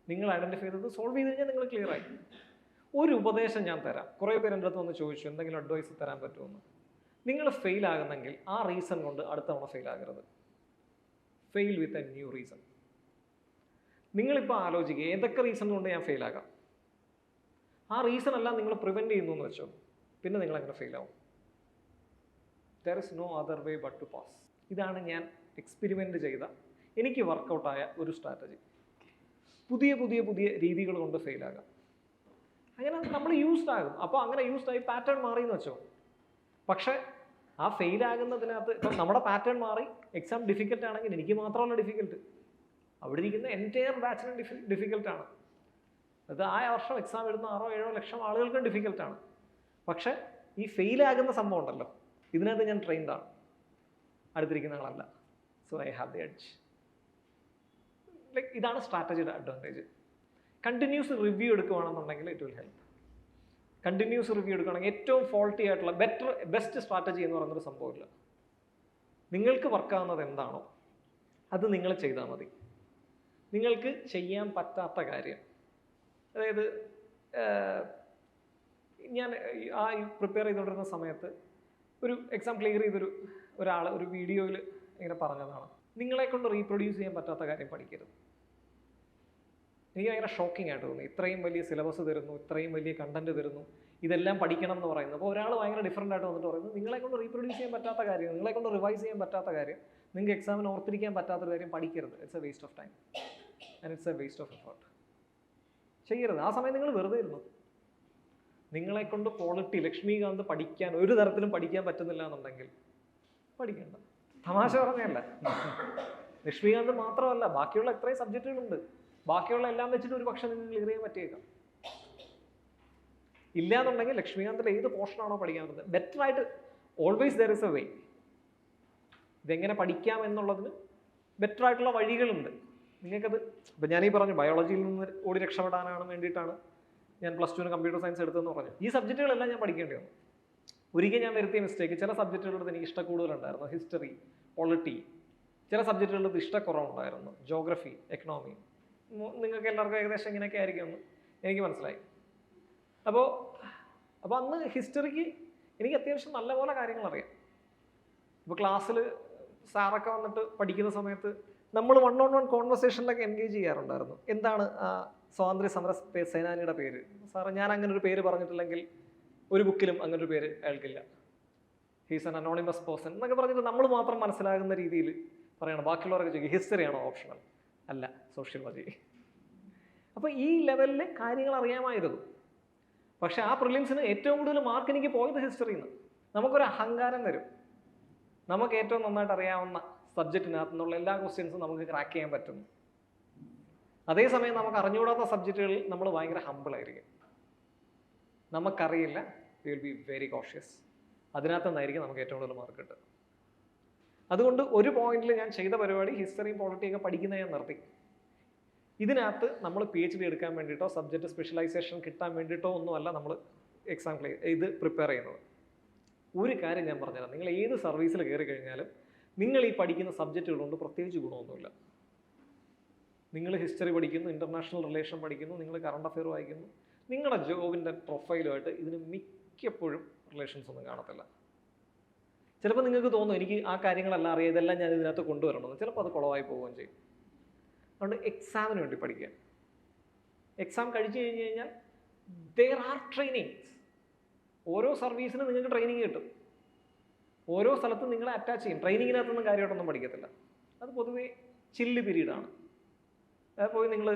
നിങ്ങൾ ഐഡൻറ്റിഫൈ ചെയ്തത് സോൾവ് ചെയ്ത് കഴിഞ്ഞാൽ നിങ്ങൾ ക്ലിയർ ആയി. ഒരു ഉപദേശം ഞാൻ തരാം. കുറേ പേര് എൻ്റെ അടുത്ത് വന്ന് ചോദിച്ചു എന്തെങ്കിലും അഡ്വൈസ് തരാൻ പറ്റുമെന്ന്. നിങ്ങൾ ഫെയിൽ ആകുന്നെങ്കിൽ ആ റീസൺ കൊണ്ട് അടുത്ത തവണ ഫെയിൽ ആകരുത്. Fail with a new reason. നിങ്ങളിപ്പോൾ ആലോചിക്കുക ഏതൊക്കെ റീസൺ കൊണ്ട് ഞാൻ ഫെയിൽ ആകാം. ആ റീസൺ എല്ലാം നിങ്ങൾ പ്രിവെൻറ്റ് ചെയ്യുന്നു എന്ന് വെച്ചോ, പിന്നെ നിങ്ങൾ അങ്ങനെ ഫെയിൽ ആവും. There is no other way but to pass. ഇതാണ് ഞാൻ എക്സ്പെരിമെൻ്റ് ചെയ്ത, എനിക്ക് വർക്കൗട്ടായ ഒരു സ്ട്രാറ്റജി. പുതിയ പുതിയ പുതിയ രീതികൾ കൊണ്ട് ഫെയിൽ ആകാം. അങ്ങനെ നമ്മൾ യൂസ്ഡ് ആകും. അപ്പോൾ അങ്ങനെ യൂസ്ഡ് ആയി പാറ്റേൺ മാറി എന്ന് വെച്ചോ. പക്ഷേ ആ ഫെയിൽ ആകുന്നതിനകത്ത് ഇപ്പം നമ്മുടെ പാറ്റേൺ മാറി, എക്സാം ഡിഫിക്കൽട്ട് ആണെങ്കിൽ എനിക്ക് മാത്രമല്ല ഡിഫിക്കൽട്ട്, അവിടെ ഇരിക്കുന്ന എൻറ്റയർ ബാച്ചിനും ഡിഫിക്കൽട്ടാണ്. അത് ആ വർഷം എക്സാം എഴുതുന്ന 6-7 ലക്ഷം ആളുകൾക്കും ഡിഫിക്കൽട്ടാണ്. പക്ഷേ ഈ ഫെയിൽ ആകുന്ന സംഭവം ഉണ്ടല്ലോ, ഇതിനകത്ത് ഞാൻ ട്രെയിൻഡ് ആണ്, അടുത്തിരിക്കുന്ന ആളല്ല. So I have the edge. Like ഇതാണ് സ്ട്രാറ്റജിയുടെ അഡ്വാൻറ്റേജ്. കണ്ടിന്യൂസ് റിവ്യൂ എടുക്കുകയാണെന്നുണ്ടെങ്കിൽ it will help. Continuous review എടുക്കുകയാണെങ്കിൽ ഏറ്റവും ഫോൾട്ടി ആയിട്ടുള്ള ബെസ്റ്റ് സ്ട്രാറ്റജി എന്ന് പറയുന്നൊരു സംഭവമില്ല. നിങ്ങൾക്ക് വർക്കാവുന്നത് എന്താണോ അത് നിങ്ങൾ ചെയ്താൽ മതി. നിങ്ങൾക്ക് ചെയ്യാൻ പറ്റാത്ത കാര്യം, അതായത് ഞാൻ ആ പ്രിപ്പയർ ചെയ്തുകൊണ്ടിരുന്ന സമയത്ത് ഒരു എക്സാം ക്ലിയർ ചെയ്തൊരു ഒരാൾ ഒരു വീഡിയോയിൽ ഇങ്ങനെ പറഞ്ഞതാണ്, നിങ്ങളെ കൊണ്ട് റീപ്രൊഡ്യൂസ് ചെയ്യാൻ പറ്റാത്ത കാര്യം പഠിക്കരുത്. എനിക്ക് ഭയങ്കര ഷോക്കിംഗ് ആയിട്ട് തോന്നി. ഇത്രയും വലിയ സിലബസ് തരുന്നു, ഇത്രയും വലിയ കണ്ടന്റ് തരുന്നു, ഇതെല്ലാം പഠിക്കണം എന്ന് പറയുന്നത്. അപ്പോൾ ഒരാൾ ഭയങ്കര ഡിഫറൻ്റ് ആയിട്ട് വന്നിട്ട് പറയുന്നത്, നിങ്ങളെ കൊണ്ട് റീപ്രൊഡ്യൂസ് ചെയ്യാൻ പറ്റാത്ത കാര്യം, നിങ്ങളെ കൊണ്ട് റിവൈസ് ചെയ്യാൻ പറ്റാത്ത കാര്യം, നിങ്ങൾക്ക് എക്സാമിന് ഓർത്തിരിക്കാൻ പറ്റാത്തൊരു കാര്യം പഠിക്കരുത്. It's a waste of time and it's a waste of effort. ചെയ്യരുത്. ആ സമയം നിങ്ങൾ വെറുതെ ഇരുന്നു. നിങ്ങളെ കൊണ്ട് ക്വാളിറ്റി ലക്ഷ്മികാന്ത് പഠിക്കാൻ ഒരു തരത്തിലും പഠിക്കാൻ പറ്റുന്നില്ല എന്നുണ്ടെങ്കിൽ പഠിക്കേണ്ട. തമാശ പറഞ്ഞല്ല. ലക്ഷ്മികാന്ത് മാത്രമല്ല, ബാക്കിയുള്ള എത്രയും സബ്ജക്റ്റുകളുണ്ട്. ബാക്കിയുള്ള എല്ലാം വെച്ചിട്ട് ഒരു പക്ഷേ നിങ്ങൾ ക്ലിയർ ചെയ്യാൻ പറ്റിയേക്കാം. ഇല്ല എന്നുണ്ടെങ്കിൽ ലക്ഷ്മികാന്തിൽ ഏത് പോർഷനാണോ പഠിക്കാൻ പറ്റുന്നത്, ബെറ്റർ ആയിട്ട് always there is a way. ഇതെങ്ങനെ പഠിക്കാം എന്നുള്ളതിന് ബെറ്റർ ആയിട്ടുള്ള വഴികളുണ്ട്. നിങ്ങൾക്കത് ഇപ്പം ഞാനീ പറഞ്ഞു ബയോളജിയിൽ നിന്ന് ഓടി രക്ഷപ്പെടാനാണ് വേണ്ടിയിട്ടാണ് ഞാൻ +2 കമ്പ്യൂട്ടർ സയൻസ് എടുത്തതെന്ന് പറഞ്ഞു. ഈ സബ്ജക്റ്റുകളെല്ലാം ഞാൻ പഠിക്കേണ്ടി വന്നു. ഒരിക്കൽ ഞാൻ വരുത്തിയ മിസ്റ്റേക്ക്, ചില സബ്ജക്റ്റുകളുടെ എനിക്ക് ഇഷ്ടക്കൂടുതലുണ്ടായിരുന്നു, ഹിസ്റ്ററി, പൊളിറ്റി. ചില സബ്ജക്റ്റുകളുടെ ഇഷ്ടക്കുറവുണ്ടായിരുന്നു, ജോഗ്രഫി, എക്കണോമി. നിങ്ങൾക്ക് എല്ലാവർക്കും ഏകദേശം ഇങ്ങനെയൊക്കെ ആയിരിക്കുമെന്ന് എനിക്ക് മനസ്സിലായി. അപ്പോൾ അന്ന് ഹിസ്റ്ററിക്ക് എനിക്ക് അത്യാവശ്യം നല്ലപോലെ കാര്യങ്ങൾ അറിയാം. ഇപ്പോൾ ക്ലാസ്സിൽ സാറൊക്കെ വന്നിട്ട് പഠിക്കുന്ന സമയത്ത് നമ്മൾ 1-on-1 കോൺവെർസേഷനിലൊക്കെ എൻഗേജ് ചെയ്യാറുണ്ടായിരുന്നു. എന്താണ് സ്വാതന്ത്ര്യ സമര സേനാനിയുടെ പേര്? സാറ് ഞാൻ അങ്ങനെ ഒരു പേര് പറഞ്ഞിട്ടില്ലെങ്കിൽ ഒരു ബുക്കിലും അങ്ങനെ ഒരു പേര് അയാൾക്കില്ല, ഹീസ് ആൻ അനോണിമസ് പേഴ്സൺ എന്നൊക്കെ പറഞ്ഞിട്ട് നമ്മൾ മാത്രം മനസ്സിലാകുന്ന രീതിയിൽ പറയണം. ബാക്കിയുള്ളവരൊക്കെ ചോദിക്കും ഹിസ്റ്ററിയാണോ ഓപ്ഷണൽ? അല്ല, സോഷ്യോളജി. അപ്പോൾ ഈ ലെവലിൽ കാര്യങ്ങൾ അറിയാമായിരുന്നു. പക്ഷെ ആ പ്രിലിംസിന് ഏറ്റവും കൂടുതൽ മാർക്ക് എനിക്ക് പോയത് ഹിസ്റ്ററിയിൽ നിന്ന്. നമുക്കൊരു അഹങ്കാരം വരും, നമുക്ക് ഏറ്റവും നന്നായിട്ട് അറിയാവുന്ന സബ്ജക്റ്റിനകത്ത് നിന്നുള്ള എല്ലാ ക്വസ്റ്റ്യൻസും നമുക്ക് ക്രാക്ക് ചെയ്യാൻ പറ്റും. അതേസമയം നമുക്ക് അറിഞ്ഞുകൂടാത്ത സബ്ജക്റ്റുകളിൽ നമ്മൾ ഭയങ്കര ഹമ്പിളായിരിക്കും. നമുക്കറിയില്ല, we will be very cautious. അതിനകത്ത് നിന്നായിരിക്കും നമുക്ക് ഏറ്റവും കൂടുതൽ മാർക്ക് കിട്ടുക. അതുകൊണ്ട് ഒരു പോയിന്റിൽ ഞാൻ ചെയ്ത പരിപാടി ഹിസ്റ്ററിയും പൊളിറ്റിയൊക്കെ പഠിക്കുന്നത് ഞാൻ നിർത്തി. ഇതിനകത്ത് നമ്മൾ PhD എടുക്കാൻ വേണ്ടിയിട്ടോ സബ്ജക്റ്റ് സ്പെഷ്യലൈസേഷൻ കിട്ടാൻ വേണ്ടിയിട്ടോ ഒന്നുമല്ല നമ്മൾ എക്സാം ഇത് പ്രിപ്പയർ ചെയ്യുന്നത്. ഒരു കാര്യം ഞാൻ പറഞ്ഞുതരാം, നിങ്ങൾ ഏത് സർവീസിൽ കയറി കഴിഞ്ഞാലും നിങ്ങൾ ഈ പഠിക്കുന്ന സബ്ജക്റ്റുകൾ കൊണ്ട് പ്രത്യേകിച്ച് ഗുണമൊന്നുമില്ല. നിങ്ങൾ ഹിസ്റ്ററി പഠിക്കുന്നു, ഇൻ്റർനാഷണൽ റിലേഷൻ പഠിക്കുന്നു, നിങ്ങൾ കറണ്ട് അഫെയർ വായിക്കുന്നു, നിങ്ങളുടെ ജോബിൻ്റെ പ്രൊഫൈലുമായിട്ട് ഇതിന് മിക്കപ്പോഴും റിലേഷൻസ് ഒന്നും കാണത്തില്ല. ചിലപ്പോൾ നിങ്ങൾക്ക് തോന്നും എനിക്ക് ആ കാര്യങ്ങളെല്ലാം അറിയാം, ഇതെല്ലാം ഞാൻ ഇതിനകത്ത് കൊണ്ടുവരണമെന്ന്. ചിലപ്പോൾ അത് കുളമായി പോവുകയും ചെയ്യും. അതുകൊണ്ട് എക്സാമിന് വേണ്ടി പഠിക്കുക. എക്സാം കഴിച്ചു കഴിഞ്ഞ് കഴിഞ്ഞാൽ there are trainings. ഓരോ സർവീസിനും നിങ്ങൾക്ക് ട്രെയിനിങ് കിട്ടും. ഓരോ സ്ഥലത്തും നിങ്ങളെ അറ്റാച്ച് ചെയ്യും. ട്രെയിനിങ്ങിനകത്തൊന്നും കാര്യമായിട്ടൊന്നും പഠിക്കത്തില്ല. അത് പൊതുവേ ചില്ല് പീരീഡാണ്. അത് പോയി നിങ്ങൾ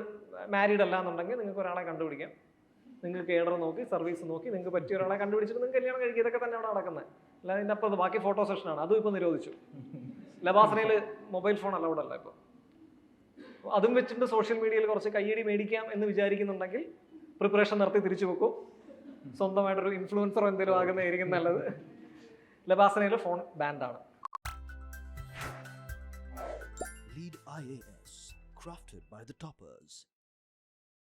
മാരീഡ് അല്ല എന്നുണ്ടെങ്കിൽ നിങ്ങൾക്ക് ഒരാളെ കണ്ടുപിടിക്കാം. നിങ്ങൾക്ക് കേഡർ നോക്കി, സർവീസ് നോക്കി, നിങ്ങൾക്ക് പറ്റിയ ഒരാളെ കണ്ടുപിടിച്ചിട്ട് നിങ്ങൾക്ക് കല്യാണം കഴിക്കുക. ഇതൊക്കെ തന്നെ അവിടെ നടക്കുന്നത്. അല്ലാതെ ഇതിൻ്റെ അപ്പുറത്ത് ബാക്കി ഫോട്ടോ സെഷനാണ്. അതും ഇപ്പോൾ നിരോധിച്ചു. ലബാസനയിൽ മൊബൈൽ ഫോൺ അലൗഡ് അല്ല ഇപ്പോൾ. അതും വെച്ചിട്ട് സോഷ്യൽ മീഡിയയിൽ കുറച്ച് കയ്യടി മേടിക്കാം എന്ന് വിചാരിക്കുന്നുണ്ടെങ്കിൽ പ്രിപ്പറേഷൻ നടത്തി തിരിച്ചു വെക്കൂ. സ്വന്തമായിട്ടൊരു ഇൻഫ്ലുവൻസർ എന്തെങ്കിലും ആകുന്നതായിരിക്കും നല്ലത്. ലബാസനയിൽ phone ബാൻഡാണ്. Lead IAS, crafted by the toppers.